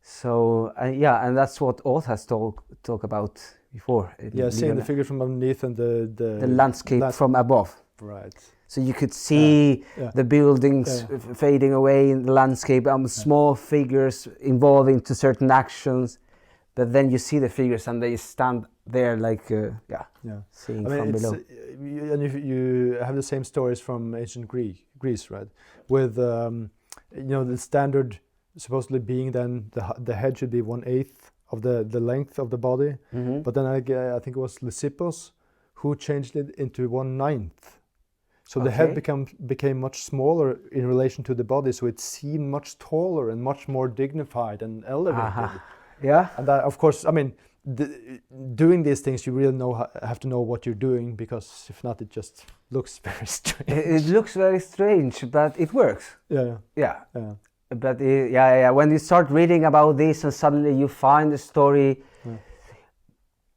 Speaker 2: So and that's what Oth has talk about before.
Speaker 1: Seeing the figure from underneath and the
Speaker 2: landscape from above.
Speaker 1: Right.
Speaker 2: So you could see the buildings fading away in the landscape, small figures involving to certain actions. But then you see the figures and they stand there like, seeing from below.
Speaker 1: And you have the same stories from ancient Greece, right? With, the standard supposedly being then the head should be 1/8 of the length of the body. But then I think it was Lysippos who changed it into 1/9. So the head became much smaller in relation to the body, so it seemed much taller and much more dignified and elevated.
Speaker 2: Yeah,
Speaker 1: and that, of course, I mean, doing these things, you really have to know what you're doing, because if not, it just looks very strange.
Speaker 2: It looks very strange, but it works. Yeah. But when you start reading about this and suddenly you find the story,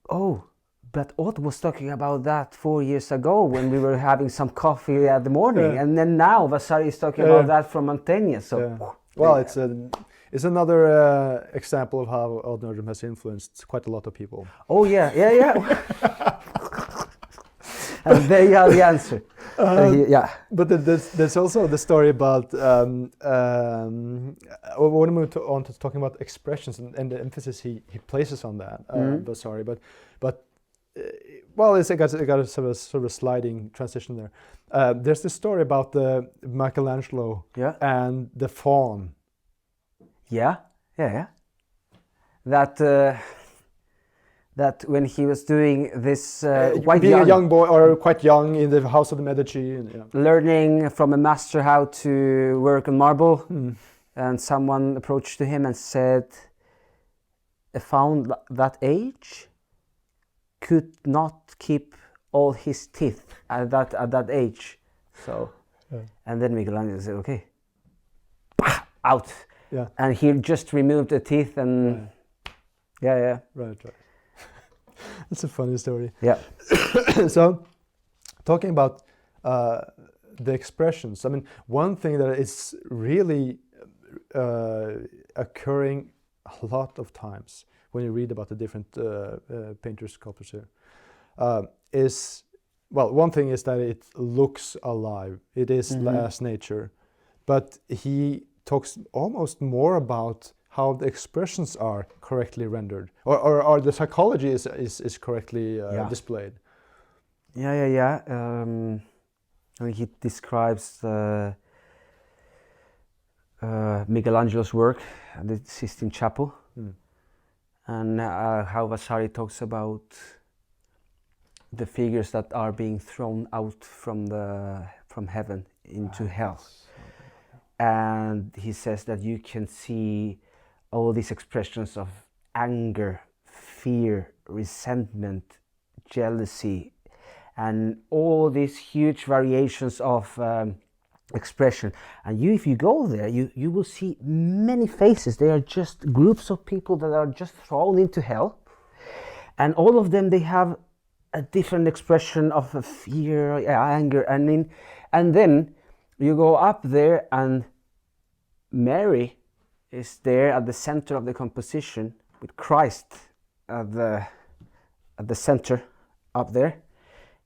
Speaker 2: but Oth was talking about that 4 years ago when we were having some coffee at the morning, and then now Vasari is talking about that from Montagna. So,
Speaker 1: well, it's another example of how Bork Nerdrum has influenced quite a lot of people.
Speaker 2: Oh yeah. And there you have the answer.
Speaker 1: But there's also the story about when we move on to talking about expressions and the emphasis he places on that. Sorry, but it's got a sort of a sliding transition there. There's this story about the Michelangelo and the faun.
Speaker 2: Yeah. That when he was doing this
Speaker 1: being a young boy or quite young in the house of the Medici,
Speaker 2: learning from a master how to work on marble, and someone approached to him and said, "A faun that age could not keep all his teeth at that age." So, and then Michelangelo said, "Okay, out."
Speaker 1: Yeah.
Speaker 2: And he just removed the teeth and
Speaker 1: Right. That's a funny story.
Speaker 2: Yeah.
Speaker 1: So, talking about the expressions, I mean, one thing that is really occurring a lot of times when you read about the different painters, sculptors here, is, well, one thing is that it looks alive. It is as nature, but he talks almost more about how the expressions are correctly rendered, or the psychology is correctly displayed.
Speaker 2: Yeah. I mean, he describes Michelangelo's work at the Sistine Chapel, and how Vasari talks about the figures that are being thrown out from heaven into hell. And he says that you can see all these expressions of anger, fear, resentment, jealousy, and all these huge variations of expression. And if you go there, you will see many faces. They are just groups of people that are just thrown into hell, and all of them, they have a different expression of fear, anger, and then you go up there, and Mary is there at the center of the composition, with Christ at the center up there,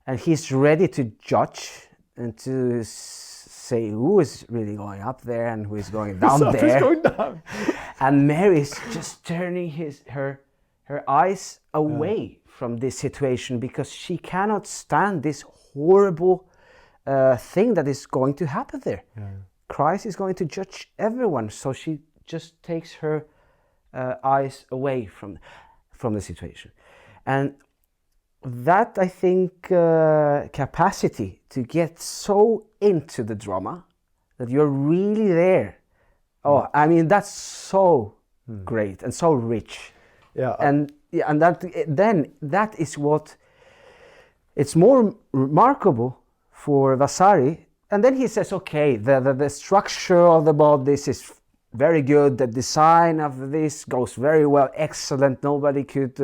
Speaker 2: and he's ready to judge and to say who is really going up there and who is going down there.
Speaker 1: Going down.
Speaker 2: And Mary is just turning her eyes away from this situation, because she cannot stand this horrible thing that is going to happen there. Yeah. Christ is going to judge everyone, so she just takes her eyes away from the situation. And that, I think, capacity to get so into the drama that you're really there. Oh, I mean, that's so great and so rich.
Speaker 1: Yeah.
Speaker 2: And that is what it's more remarkable for Vasari. And then he says, okay, the structure of the body, this is very good. The design of this goes very well, excellent. Nobody could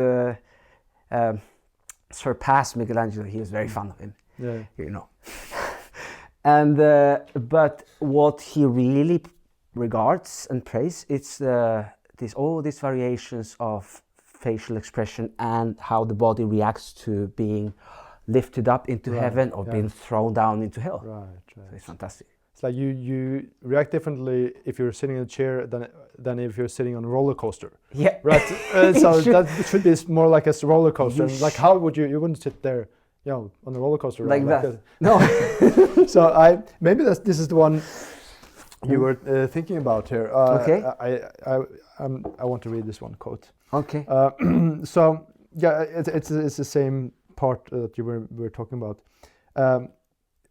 Speaker 2: surpass Michelangelo. He was very fond of him, you know. And but what he really regards and praises, it's all these variations of facial expression and how the body reacts to being lifted up into heaven or being thrown down into hell. Right. So it's fantastic.
Speaker 1: It's like you react differently if you're sitting in a chair than if you're sitting on a roller coaster.
Speaker 2: Yeah.
Speaker 1: Right. So that should be more like a roller coaster. Like, how would you wouldn't sit there, you know, on a roller coaster
Speaker 2: like that? No.
Speaker 1: So maybe this is the one you were thinking about here.
Speaker 2: Okay.
Speaker 1: I want to read this one quote.
Speaker 2: Okay.
Speaker 1: So yeah, it's the same part that you were talking about.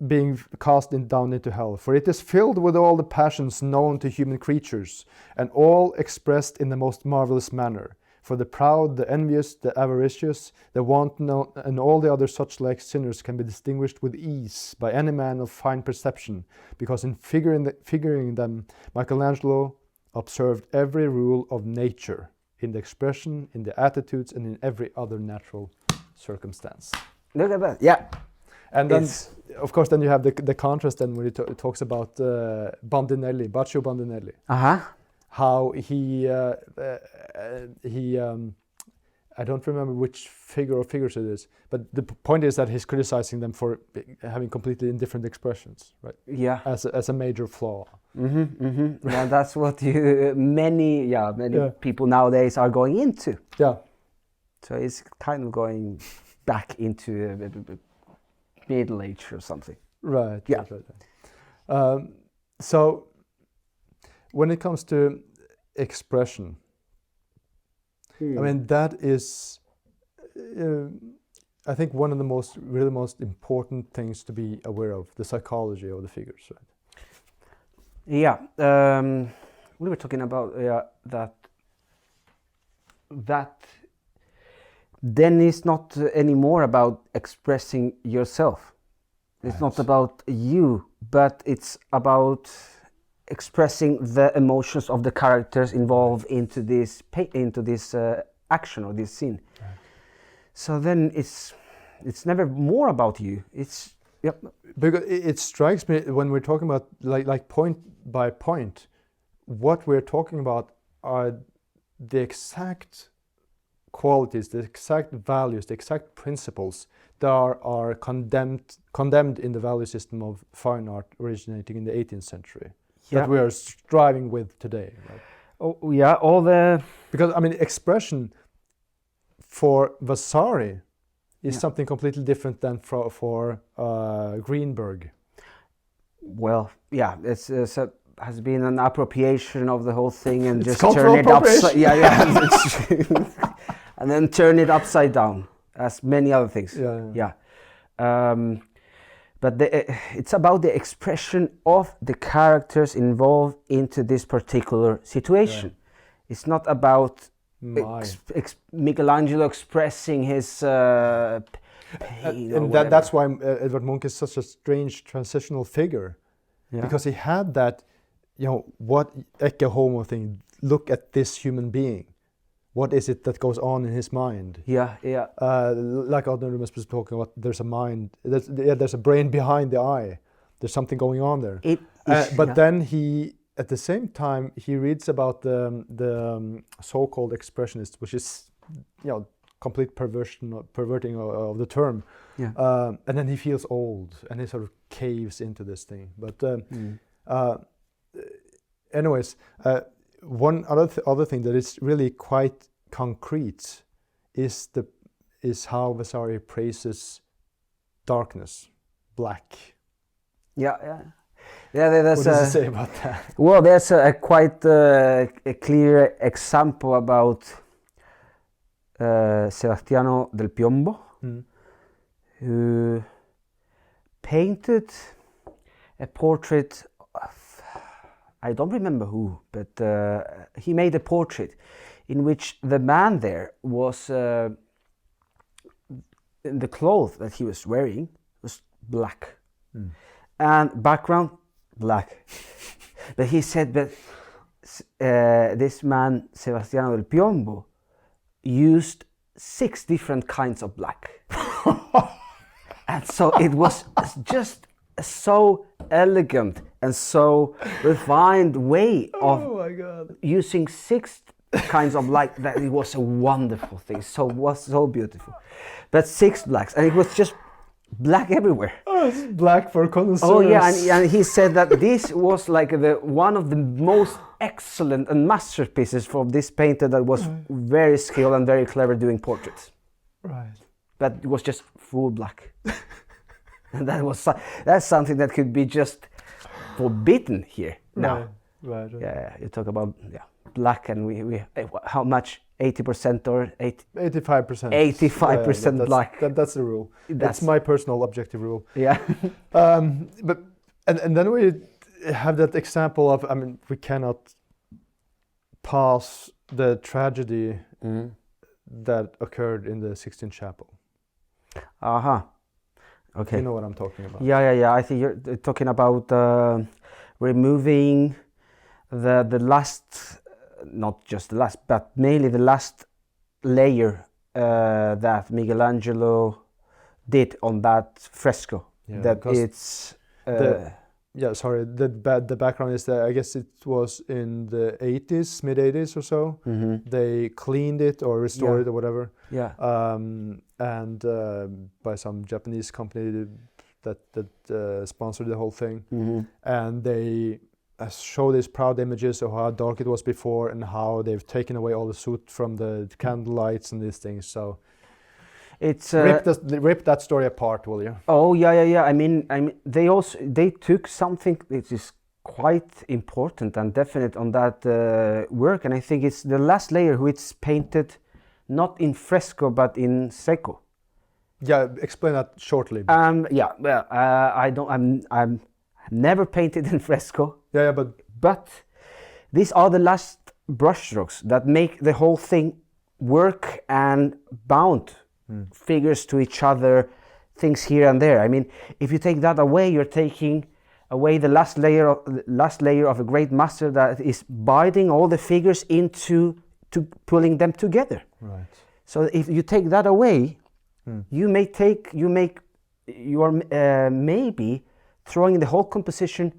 Speaker 1: Being cast down into hell, for it is filled with all the passions known to human creatures, and all expressed in the most marvelous manner. For the proud, the envious, the avaricious, the wanton, and all the other such like sinners can be distinguished with ease by any man of fine perception, because in figuring them, Michelangelo observed every rule of nature, in the expression, in the attitudes, and in every other natural circumstance.
Speaker 2: Look at that, yeah.
Speaker 1: And then, of course, then you have the contrast then when it talks about Bandinelli, Baccio Bandinelli. How he I don't remember which figure or figures it is, but the point is that he's criticizing them for having completely indifferent expressions, right?
Speaker 2: Yeah.
Speaker 1: As a major flaw.
Speaker 2: Yeah, that's what many people nowadays are going into.
Speaker 1: Yeah.
Speaker 2: So it's kind of going back into Middle Age or something.
Speaker 1: Right.
Speaker 2: Yeah.
Speaker 1: Right. So when it comes to expression, I mean, that is, I think, one of the really most important things to be aware of, the psychology of the figures, right?
Speaker 2: Yeah. We were talking about that then it's not anymore about expressing yourself. It's not about you, but it's about expressing the emotions of the characters involved into this action or this scene. Right. So then it's never more about you. It's
Speaker 1: because it strikes me when we're talking about like point by point, what we're talking about are the exact qualities, the exact values, the exact principles that are condemned in the value system of fine art originating in the 18th century. Yeah. That we are striving with today. Right?
Speaker 2: Oh yeah, all the...
Speaker 1: Because I mean, expression for Vasari is something completely different than for Greenberg.
Speaker 2: Well, yeah, it's has been an appropriation of the whole thing and just turn it upside. And then turn it upside down, as many other things. Yeah. But it's about the expression of the characters involved into this particular situation. Yeah. It's not about Michelangelo expressing his pain.
Speaker 1: And that's why Edvard Munch is such a strange transitional figure. because he had that, what ecce homo thing. Look at this human being. What is it that goes on in his mind?
Speaker 2: Yeah.
Speaker 1: Like Adler was talking about, there's a mind. There's a brain behind the eye. There's something going on there. Then he, at the same time, he reads about the so-called expressionist, which is, complete perverting of the term.
Speaker 2: Yeah.
Speaker 1: And then he feels old, and he sort of caves into this thing. But anyways, one other thing that is really quite concrete is how Vasari praises darkness, black.
Speaker 2: Yeah. There's
Speaker 1: what does he say about that?
Speaker 2: Well, there's a quite a clear example about Sebastiano del Piombo, who painted a portrait of, I don't remember who, but he made a portrait in which the man there was, the clothes that he was wearing was black. And background black. But he said that this man, Sebastiano del Piombo, used 6 different kinds of black. And so it was just so elegant and so refined way of using 6 kinds of light that it was a wonderful thing. So it was so beautiful. But 6 blacks, and it was just black everywhere.
Speaker 1: Oh, it's black for connoisseurs.
Speaker 2: Oh yeah, and he said that this was like one of the most excellent and masterpieces from this painter that was very skilled and very clever doing portraits.
Speaker 1: Right.
Speaker 2: But it was just full black. And that's something that could be just forbidden here now.
Speaker 1: Right.
Speaker 2: Yeah, you talk about black, and we how much? 80% or
Speaker 1: 85%.
Speaker 2: 85% black.
Speaker 1: That's the rule. That's my personal objective rule.
Speaker 2: Yeah.
Speaker 1: But then we have that example of, we cannot pass the tragedy that occurred in the Sixtine Chapel. Okay. You know what I'm talking about.
Speaker 2: Yeah. I think you're talking about removing the last, not just the last, but mainly the last layer that Michelangelo did on that fresco.
Speaker 1: Yeah,
Speaker 2: that it's
Speaker 1: the background is that I guess it was in the 80s, mid 80s or so. They cleaned it or restored it or whatever.
Speaker 2: Yeah.
Speaker 1: And by some Japanese company that sponsored the whole thing, and they show these proud images of how dark it was before and how they've taken away all the soot from the candle lights and these things. So it's rip that story apart, will you?
Speaker 2: Oh yeah. I mean, they took something that is quite important and definite on that work, and I think it's the last layer which is painted not in fresco but in secco.
Speaker 1: Yeah, explain that shortly.
Speaker 2: I'm never painted in fresco.
Speaker 1: Yeah,
Speaker 2: but these are the last brushstrokes that make the whole thing work and bound figures to each other, things here and there. I mean, if you take that away, you're taking away the last layer of a great master that is binding all the figures into pulling them together.
Speaker 1: Right.
Speaker 2: So if you take that away, you are maybe throwing the whole composition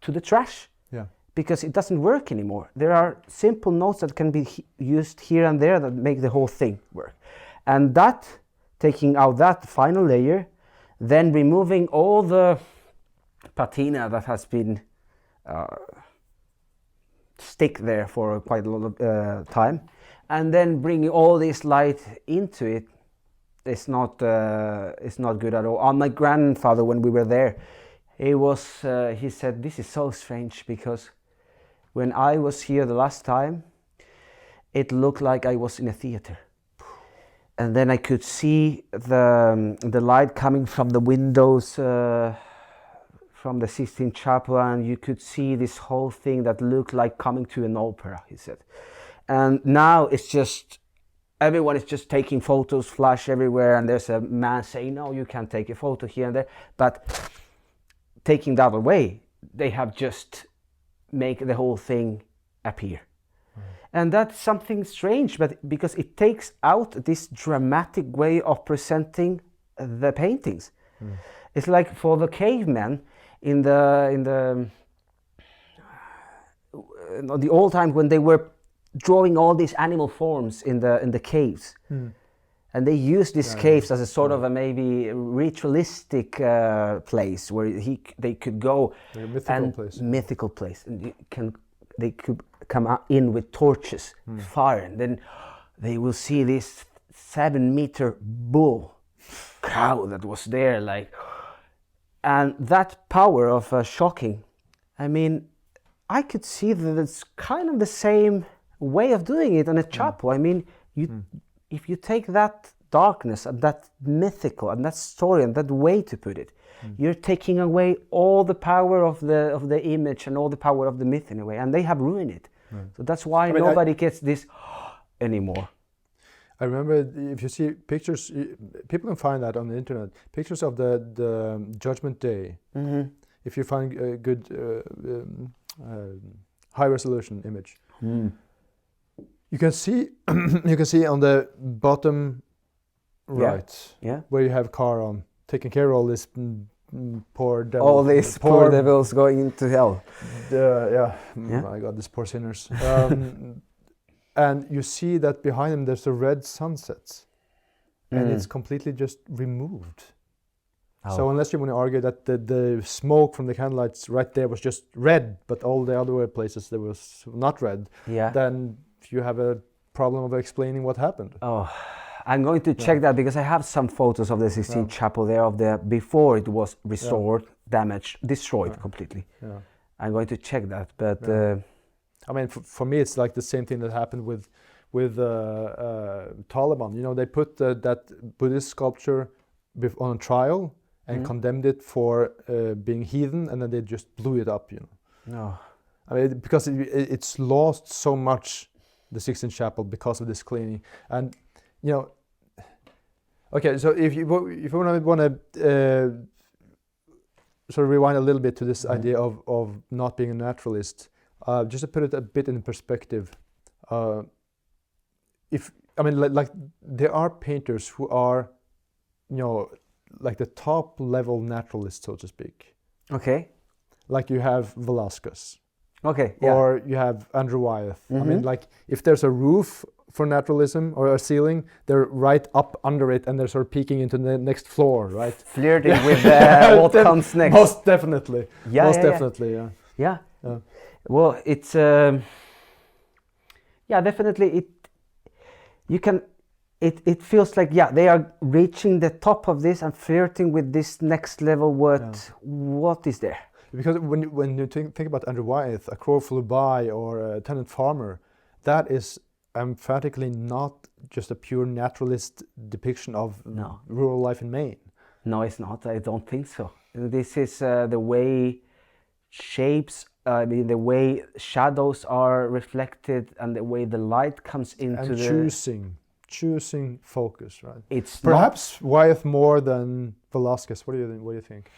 Speaker 2: to the trash.
Speaker 1: Yeah.
Speaker 2: Because it doesn't work anymore. There are simple notes that can be used here and there that make the whole thing work. And that, taking out that final layer, then removing all the patina that has been stick there for quite a lot of time, and then bringing all this light into it, it's not good at all. My grandfather, when we were there, he said, this is so strange because when I was here the last time, it looked like I was in a theater. And then I could see the light coming from the windows from the Sistine Chapel, and you could see this whole thing that looked like coming to an opera, he said. And now it's just, everyone is just taking photos, flash everywhere, and there's a man saying, no, you can't take a photo here and there. But taking that away, they have just make the whole thing appear. And that's something strange, but because it takes out this dramatic way of presenting the paintings. It's like for the cavemen in the old time when they were drawing all these animal forms in the caves, and they used these caves as a sort of a maybe ritualistic place where they could go,
Speaker 1: like a mythical place.
Speaker 2: Mythical place, and they could come in with torches, fire, and then they will see this 7-meter bull cow that was there, like, and that power of shocking. I mean, I could see that it's kind of the same way of doing it on a chapel. I mean, if you take that darkness and that mythical and that story and that way to put it, you're taking away all the power of the image and all the power of the myth in a way, and they have ruined it. So that's why nobody gets this anymore.
Speaker 1: I remember, if you see pictures, people can find that on the internet, pictures of the Judgment Day. If you find a good high resolution image, you can see on the bottom right, where you have Charon taking care of all this poor devil.
Speaker 2: All these poor devils going into hell.
Speaker 1: My God, these poor sinners. And you see that behind them there's a red sunset, and it's completely just removed. So unless you want to argue that the smoke from the candlelights right there was just red, but all the other places there was not red, then you have a problem of explaining what happened.
Speaker 2: I'm going to check that, because I have some photos of the Sistine Chapel there of the before it was restored, damaged, destroyed completely. I'm going to check that, but
Speaker 1: I mean, for me, it's like the same thing that happened with Taliban. You know, they put that Buddhist sculpture on trial and condemned it for being heathen, and then they just blew it up. You know. I mean, because it's lost so much, the Sistine Chapel, because of this cleaning. And you know, okay, so if you want to sort of rewind a little bit to this idea of not being a naturalist. Just to put it a bit in perspective, like there are painters who are, you know, like the top level naturalists, so to speak.
Speaker 2: Okay.
Speaker 1: Like you have Velázquez.
Speaker 2: Okay.
Speaker 1: Or you have Andrew Wyeth. I mean, like if there's a roof for naturalism or a ceiling, they're right up under it and they're sort of peeking into the next floor, right?
Speaker 2: Flirting with what comes next.
Speaker 1: Most definitely. Definitely.
Speaker 2: Well, it's definitely it feels like they are reaching the top of this and flirting with this next level. What is there?
Speaker 1: Because when you think about Andrew Wyeth, A Crow Flew By, or Tenant Farmer, that is emphatically not just a pure naturalist depiction of rural life in Maine.
Speaker 2: No, it's not. I don't think so. This is the way shapes. The way shadows are reflected and the way the light comes into
Speaker 1: choosing focus, right?
Speaker 2: It's
Speaker 1: perhaps Wyeth more than Velázquez. What do you think?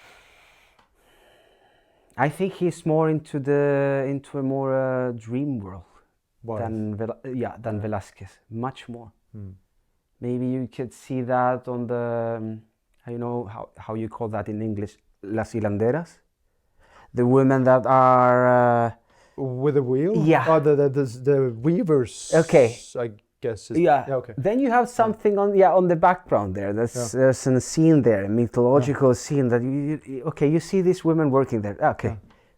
Speaker 2: I think he's more into a more dream world than Velázquez. Much more. Maybe you could see that on the how you call that in English, las hilanderas. The women that are
Speaker 1: with a wheel. The weavers.
Speaker 2: Okay.
Speaker 1: I guess.
Speaker 2: Okay. Then you have something on the background there. There's a scene there, a mythological scene that you see these women working there. Okay.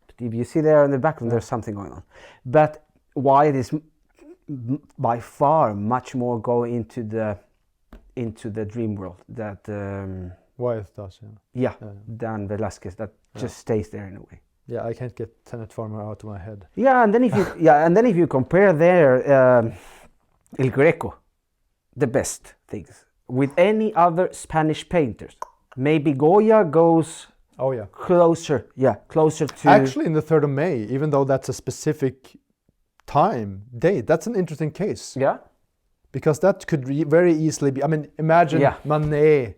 Speaker 2: But if you see there in the background, there's something going on. But why it is by far much more go into the dream world that.
Speaker 1: Wyeth does,
Speaker 2: than Velázquez. That just stays there in a way.
Speaker 1: Yeah, I can't get Tenant Farmer out of my head.
Speaker 2: Yeah, and then if you compare there El Greco, the best things with any other Spanish painters, maybe Goya goes closer to.
Speaker 1: Actually, in the 3rd of May, even though that's a specific date, that's an interesting case.
Speaker 2: Yeah,
Speaker 1: because that could very easily be. I mean, imagine Manet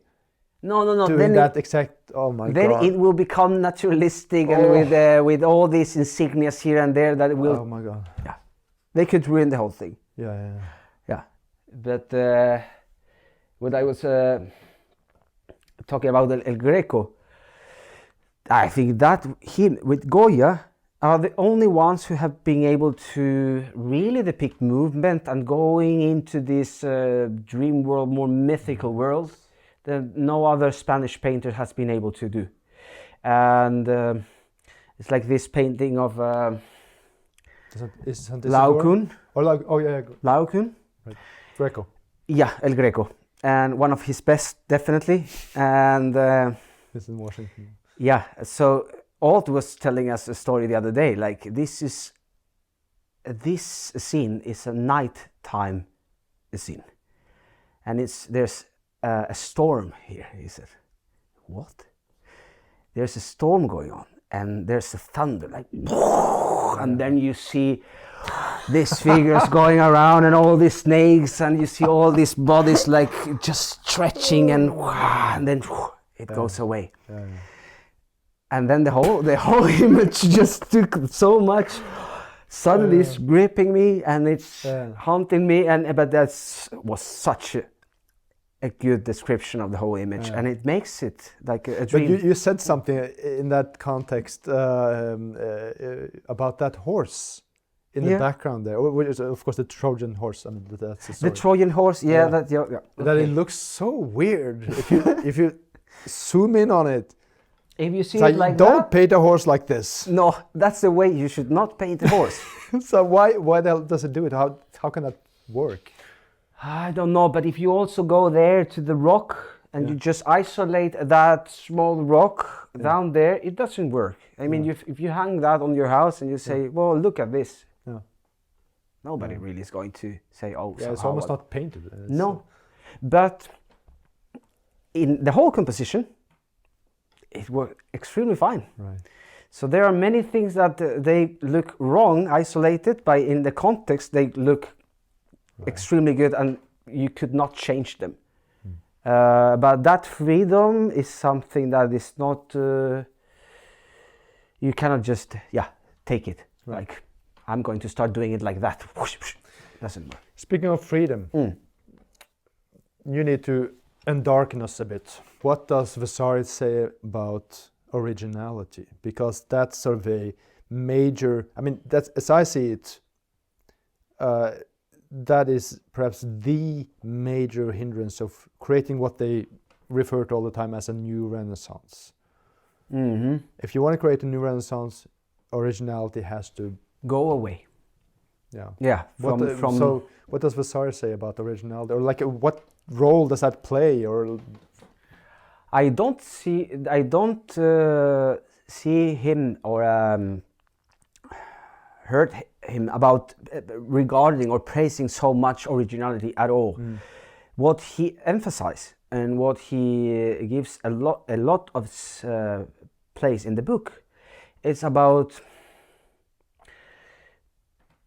Speaker 2: No.
Speaker 1: doing
Speaker 2: Then
Speaker 1: that exact. Oh my
Speaker 2: then
Speaker 1: god!
Speaker 2: it will become naturalistic and with all these insignias here and there that it will.
Speaker 1: Oh my god!
Speaker 2: Yeah, they could ruin the whole thing.
Speaker 1: Yeah.
Speaker 2: But what I was talking about El Greco, I think that him with Goya are the only ones who have been able to really depict movement and going into this dream world, more mythical world that no other Spanish painter has been able to do. And it's like this painting of Laocoon. Laocoon.
Speaker 1: Right. Greco.
Speaker 2: Yeah, El Greco. And one of his best, definitely. And
Speaker 1: this is Washington.
Speaker 2: Yeah, so Alt was telling us a story the other day, like this scene is a nighttime scene. And there's a storm here, he said. What? There's a storm going on and there's a thunder, like, and then you see these figures going around and all these snakes and you see all these bodies like just stretching and then it goes away. And then the whole image just took so much. Suddenly it's gripping me and it's haunting me. But that was such a good description of the whole image, and it makes it like a dream.
Speaker 1: But you said something in that context about that horse in the background there, which is of course the Trojan horse. I mean, that's the story.
Speaker 2: The Trojan horse, that
Speaker 1: it looks so weird if you zoom in on it.
Speaker 2: If you see
Speaker 1: it
Speaker 2: like
Speaker 1: don't paint a horse like this.
Speaker 2: No, that's the way you should not paint a horse.
Speaker 1: So why the hell does it do it? How can that work?
Speaker 2: I don't know, but if you also go there to the rock and you just isolate that small rock down there, it doesn't work. I mean, if you hang that on your house and you say, well, look at this. Nobody really is going to say, oh,
Speaker 1: it's almost not painted.
Speaker 2: No, but in the whole composition, it worked extremely fine.
Speaker 1: Right.
Speaker 2: So there are many things that they look wrong, isolated, but in the context they look extremely good and you could not change them. But that freedom is something that is not, you cannot just, take it.
Speaker 1: Right.
Speaker 2: Like, I'm going to start doing it like that. Doesn't work.
Speaker 1: Speaking of freedom, you need to undarken us a bit. What does Vasari say about originality? Because that's sort of a major, I mean, that's, as I see it, that is perhaps the major hindrance of creating what they refer to all the time as a new Renaissance.
Speaker 2: Mm-hmm.
Speaker 1: If you want to create a new Renaissance, originality has to
Speaker 2: go away.
Speaker 1: Yeah. So what does Vasari say about originality, or like what role does that play? Or
Speaker 2: I don't see him or heard him about regarding or praising so much originality at all. What he emphasizes and what he gives a lot of place in the book is about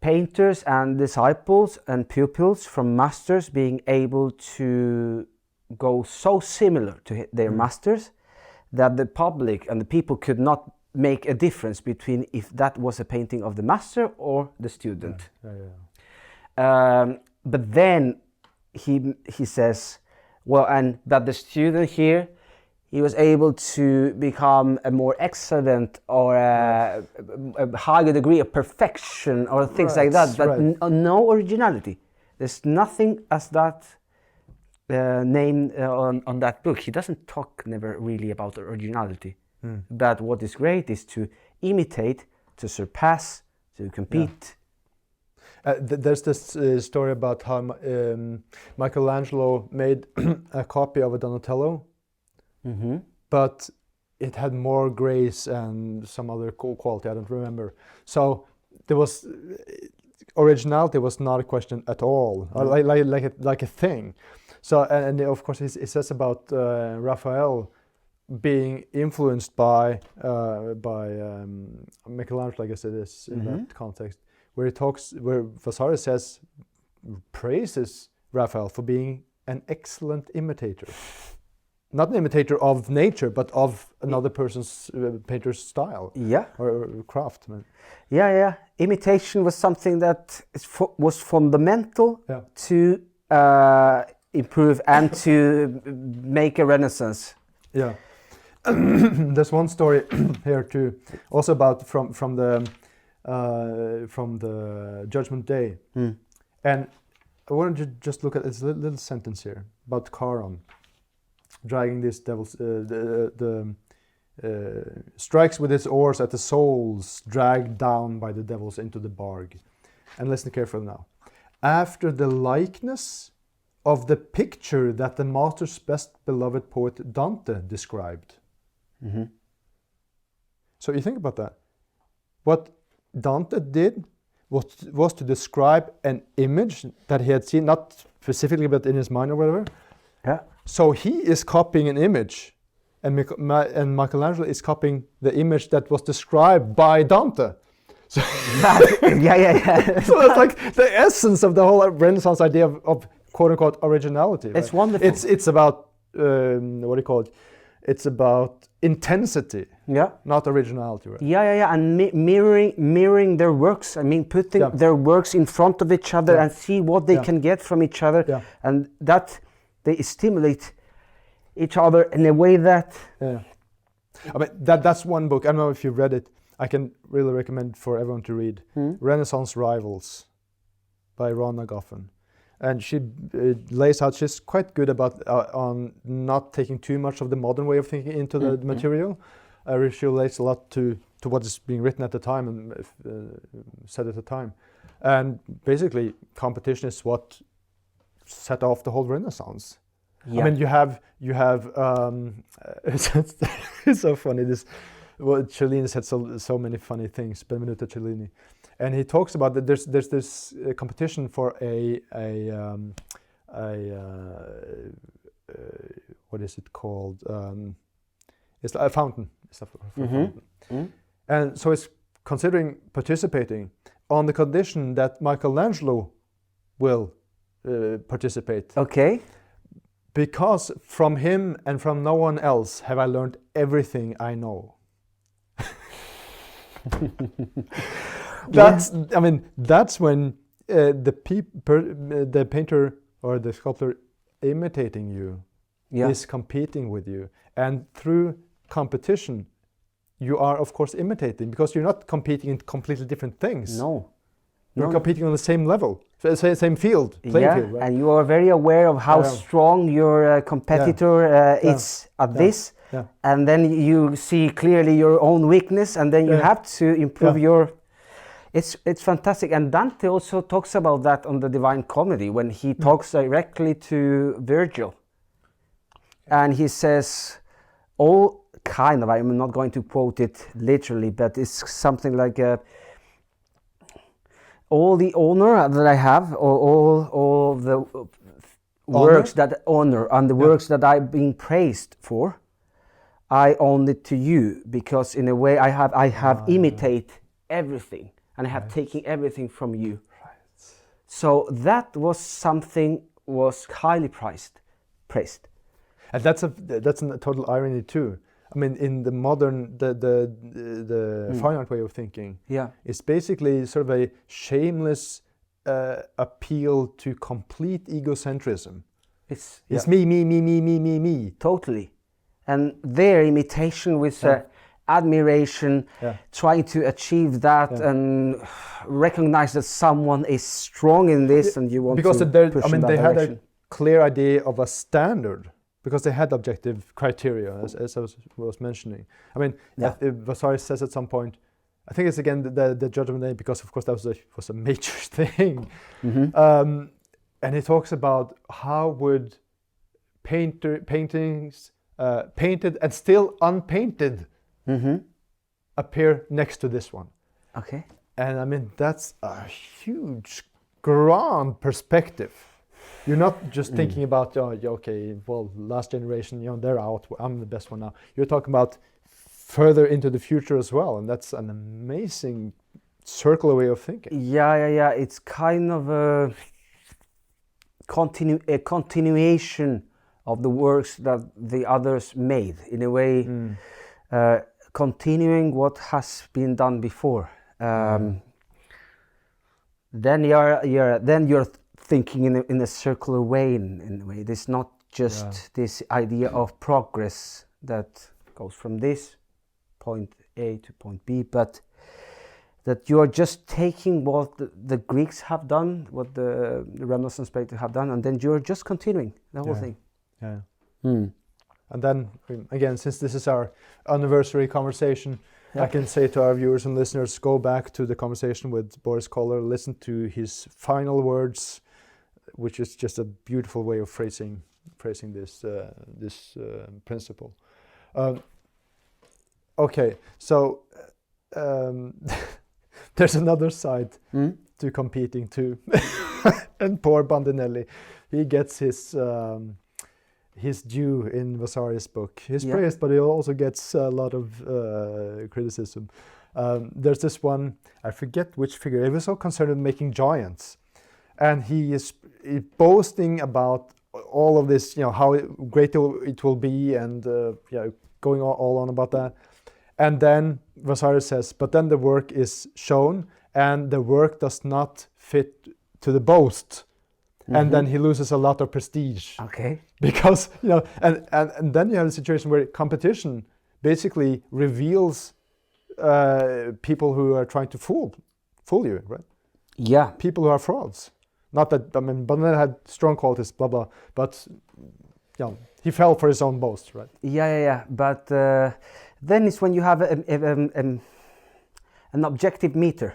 Speaker 2: painters and disciples and pupils from masters being able to go so similar to their masters that the public and the people could not make a difference between if that was a painting of the master or the student. But then he says, well, and that the student here, he was able to become a more excellent or a higher degree of perfection or things like that, but no originality. There's nothing as that name on that book. He doesn't talk never really about originality. But what is great is to imitate, to surpass, to compete.
Speaker 1: There's this story about how Michelangelo made a copy of a Donatello, but it had more grace and some other cool quality, I don't remember. So there was originality was not a question at all, or like a thing. So and of course it says about Raphael being influenced by Michelangelo, I guess it is in that context, where Vasari says, praises Raphael for being an excellent imitator. not an imitator of nature, but of another person's painter's style.
Speaker 2: Yeah.
Speaker 1: Or craft.
Speaker 2: Yeah. Imitation was something that was fundamental to improve and to make a renaissance.
Speaker 1: Yeah. There's one story here too, also about from the Judgment Day, and I wanted to just look at this little sentence here about Charon dragging these devils, strikes with his oars at the souls dragged down by the devils into the barg. And listen carefully now. After the likeness of the picture that the master's best beloved poet Dante described. Mm-hmm. So you think about that. What Dante did was to describe an image that he had seen, not specifically but in his mind or whatever.
Speaker 2: Yeah.
Speaker 1: So he is copying an image, and Michelangelo is copying the image that was described by Dante. So
Speaker 2: yeah.
Speaker 1: So that's like the essence of the whole Renaissance idea of quote-unquote originality. Right?
Speaker 2: It's wonderful.
Speaker 1: It's about, what do you call it? It's about intensity, not originality. Right?
Speaker 2: Yeah, and mirroring their works. I mean, putting their works in front of each other and see what they can get from each other, and that they stimulate each other in a way that.
Speaker 1: Yeah, I mean that's one book. I don't know if you've read it. I can really recommend for everyone to read Renaissance Rivals by Ronna Goffin. And she lays out, she's quite good about on not taking too much of the modern way of thinking into the material. She relates a lot to what is being written at the time and said at the time. And basically, competition is what set off the whole Renaissance. Yeah. I mean, you have it's so funny. Cellini said so many funny things. Benvenuto Cellini. And he talks about that there's this competition for a what is it called? It's a fountain. It's a fountain. Mm-hmm. And so it's considering participating on the condition that Michelangelo will participate.
Speaker 2: Okay.
Speaker 1: Because from him and from no one else have I learned everything I know. That's when the painter or the sculptor imitating you is competing with you, and through competition you are of course imitating, because you're not competing in completely different things. You're competing on the same level, same field, playing field, right?
Speaker 2: And you are very aware of how strong your competitor is at this. Yeah. And then you see clearly your own weakness, and then you have to improve your. It's fantastic, and Dante also talks about that on the Divine Comedy when he talks directly to Virgil, and he says, I'm not going to quote it literally, but it's something like all the honor that I have, or all the works that honor and the works that I've been praised for, I own it to you, because in a way I have imitated everything, and I have taken everything from you. Right. So that was something was highly praised.
Speaker 1: And that's a total irony too. I mean, in the modern the fine art way of thinking, it's basically sort of a shameless appeal to complete egocentrism. It's me.
Speaker 2: Totally. And their imitation with admiration, trying to achieve that and recognize that someone is strong in this, and you want to push in that direction.
Speaker 1: They had a clear idea of a standard, because they had objective criteria, as I was mentioning. I mean, Vasari says at some point, I think it's again the Judgment Day, because of course that was a major thing. Mm-hmm. And he talks about how would paintings painted and still unpainted appear next to this one.
Speaker 2: Okay.
Speaker 1: And I mean, that's a huge, grand perspective. You're not just thinking about, last generation, they're out, I'm the best one now. You're talking about further into the future as well, and that's an amazing circular way of thinking.
Speaker 2: Yeah. It's kind of a continuation of the works that the others made, in a way, continuing what has been done before. Then you're thinking in a circular way, in a way. There's not just this idea of progress that goes from this point A to point B, but that you are just taking what the Greeks have done, what the Renaissance painters have done, and then you're just continuing the whole thing.
Speaker 1: Yeah. And then, again, since this is our anniversary conversation, I can say to our viewers and listeners, go back to the conversation with Boris Koller, listen to his final words, which is just a beautiful way of phrasing this principle. Okay, so there's another side to competing too, and poor Bandinelli, he gets his due in Vasari's book. He's praised, but he also gets a lot of criticism. There's this one, I forget which figure, he was so concerned with making giants, and he is boasting about all of this, how great it will be, and going all on about that. And then Vasari says, but then the work is shown, and the work does not fit to the boast. And then he loses a lot of prestige.
Speaker 2: Okay.
Speaker 1: Because, and then you have a situation where competition basically reveals people who are trying to fool you, right?
Speaker 2: Yeah.
Speaker 1: People who are frauds. Not that, Bandinelli had strong qualities, blah, blah, but, he fell for his own boast, right?
Speaker 2: Yeah. But then it's when you have an objective meter,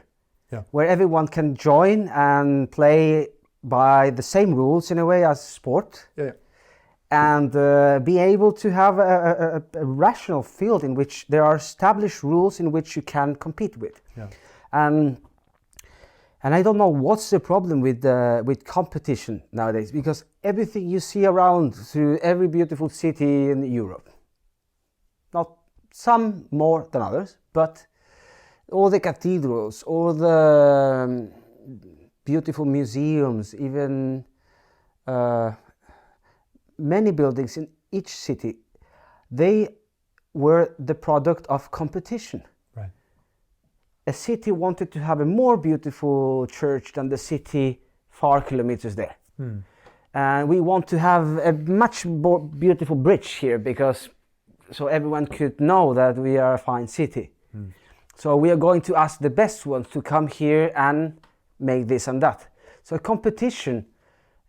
Speaker 2: where everyone can join and play by the same rules in a way as sport, and be able to have a rational field in which there are established rules in which you can compete with. And I don't know what's the problem with competition nowadays, because everything you see around through every beautiful city in Europe, not some more than others, but all the cathedrals, all the beautiful museums, even many buildings in each city, they were the product of competition.
Speaker 1: Right.
Speaker 2: A city wanted to have a more beautiful church than the city 4 kilometers there. And we want to have a much more beautiful bridge here, because so everyone could know that we are a fine city. So we are going to ask the best ones to come here and make this and that. So competition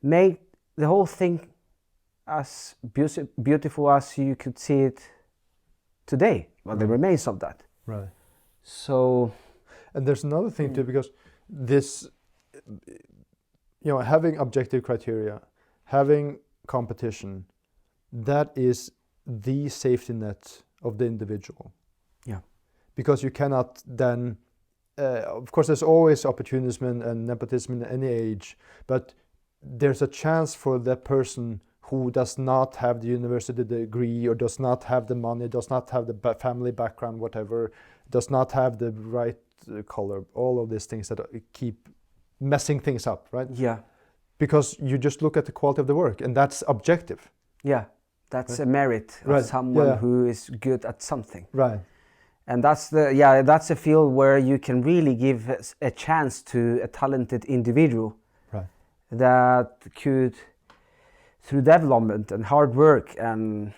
Speaker 2: made the whole thing as beautiful as you could see it today. Well, the remains of that.
Speaker 1: Right.
Speaker 2: So,
Speaker 1: and there's another thing too, because this, having objective criteria, having competition, that is the safety net of the individual.
Speaker 2: Yeah.
Speaker 1: Because you cannot then, of course, there's always opportunism and nepotism in any age, but there's a chance for that person who does not have the university degree, or does not have the money, does not have the family background, whatever, does not have the right color, all of these things that keep messing things up, right?
Speaker 2: Yeah.
Speaker 1: Because you just look at the quality of the work, and that's objective.
Speaker 2: Yeah, that's a merit of someone who is good at something.
Speaker 1: Right.
Speaker 2: And that's a field where you can really give a chance to a talented individual that could, through development and hard work and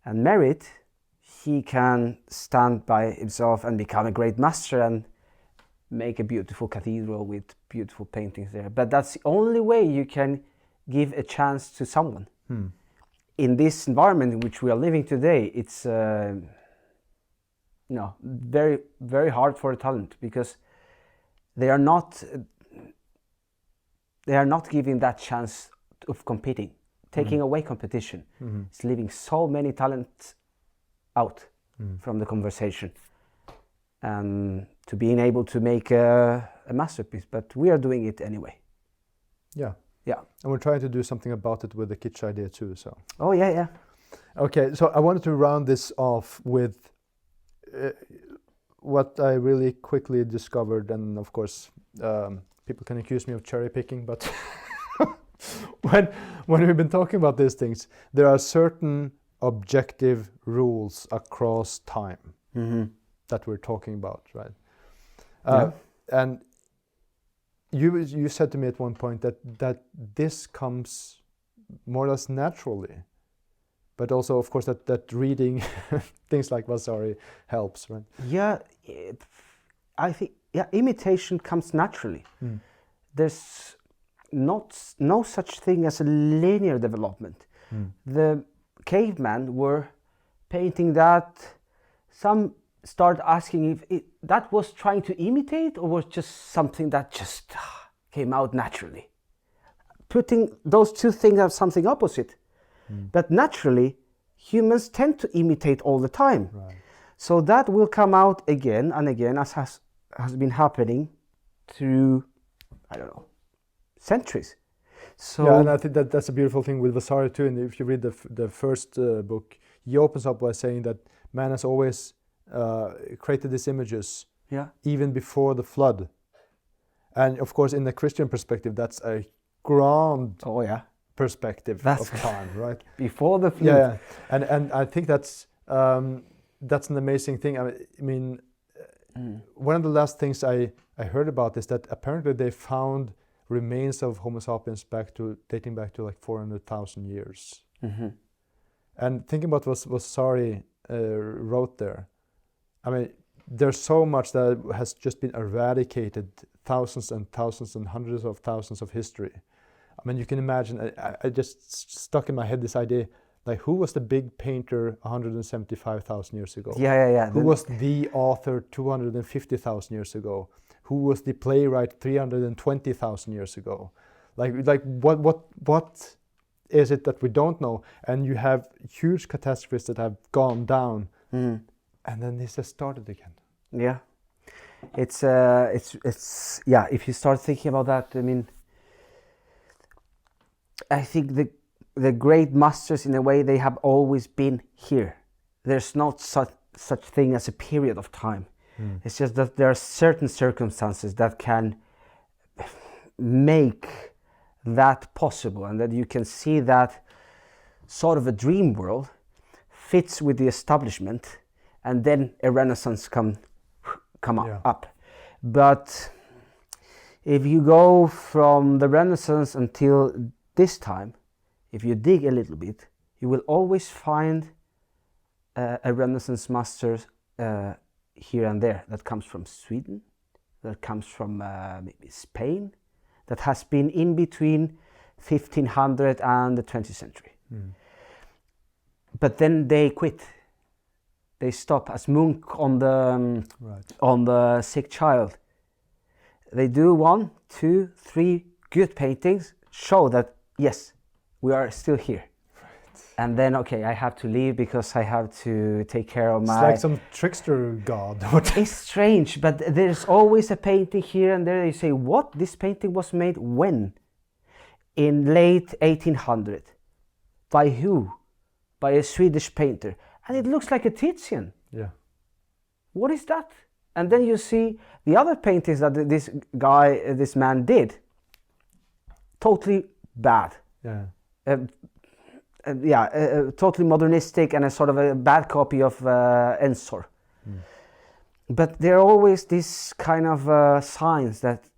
Speaker 2: merit, he can stand by himself and become a great master and make a beautiful cathedral with beautiful paintings there. But that's the only way you can give a chance to someone. In this environment in which we are living today, it's very, very hard for a talent, because they are not giving that chance of competing, taking away competition. It's leaving so many talents out from the conversation, and to being able to make a masterpiece. But we are doing it anyway.
Speaker 1: Yeah.
Speaker 2: Yeah.
Speaker 1: And we're trying to do something about it with the kitsch idea too. So.
Speaker 2: Oh yeah.
Speaker 1: Okay, so I wanted to round this off with what I really quickly discovered, and of course, people can accuse me of cherry picking, but when we've been talking about these things, there are certain objective rules across time that we're talking about, right? And you said to me at one point that this comes more or less naturally, but also, of course, that reading things like Vasari helps, right?
Speaker 2: Yeah, I think imitation comes naturally. There's no such thing as a linear development. The cavemen were painting that. Some start asking if that was trying to imitate or was just something that just came out naturally. Putting those two things as something opposite. But naturally, humans tend to imitate all the time.
Speaker 1: Right.
Speaker 2: So that will come out again and again, as has been happening through, I don't know, centuries. So
Speaker 1: yeah, and I think that's a beautiful thing with Vasari too. And if you read the first book, he opens up by saying that man has always created these images even before the flood. And of course, in the Christian perspective, that's a grand perspective of time, right?
Speaker 2: Before the flood.
Speaker 1: Yeah, and I think that's an amazing thing. I mean, one of the last things I heard about is that apparently they found remains of Homo sapiens dating back to like 400,000 years. And thinking about what Vasari wrote there, I mean, there's so much that has just been eradicated, thousands and thousands and hundreds of thousands of history. I mean, you can imagine, I just stuck in my head this idea, like who was the big painter 175,000 years ago?
Speaker 2: Yeah.
Speaker 1: Who was the author 250,000 years ago? Who was the playwright 320,000 years ago? Like what is it that we don't know? And you have huge catastrophes that have gone down, and then this has started again.
Speaker 2: Yeah, it's yeah. If you start thinking about that, I mean, I think the great masters, in a way, they have always been here. There's not such thing as a period of time. It's just that there are certain circumstances that can make that possible, and that you can see that sort of a dream world fits with the establishment, and then a renaissance come up. But if you go from the Renaissance until this time, if you dig a little bit, you will always find a Renaissance master here and there that comes from Sweden, that comes from maybe Spain, that has been in between 1500 and the 20th century. But then they quit. They stop, as Munch on the Sick Child. They do 1, 2, 3 good paintings, show that yes, we are still here. And then, okay, I have to leave because I have to take care of my...
Speaker 1: It's like some trickster god.
Speaker 2: It's strange, but there's always a painting here and there. They say, what? This painting was made when? In late 1800. By who? By a Swedish painter. And it looks like a Titian.
Speaker 1: Yeah.
Speaker 2: What is that? And then you see the other paintings that this man did. Totally bad.
Speaker 1: Yeah.
Speaker 2: Totally modernistic and a sort of a bad copy of Ensor. But there are always this kind of signs that,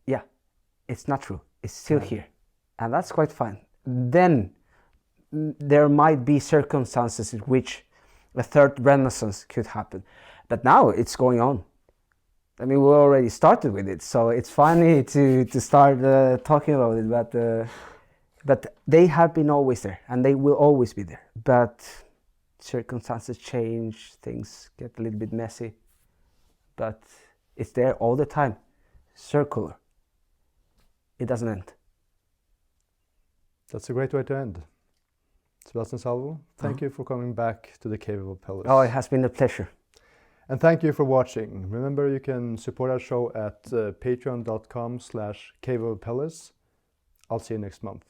Speaker 2: it's not true. It's still here. And that's quite fine. Then there might be circumstances in which a third Renaissance could happen. But now it's going on. I mean, we already started with it, so it's funny to start talking about it, but they have been always there, and they will always be there. But circumstances change, things get a little bit messy, but it's there all the time, circular. It doesn't end.
Speaker 1: That's a great way to end. Sebastian Salvo, thank you for coming back to the Cave of Apelles.
Speaker 2: Oh, it has been a pleasure.
Speaker 1: And thank you for watching. Remember, you can support our show at patreon.com/caveofapelles. I'll see you next month.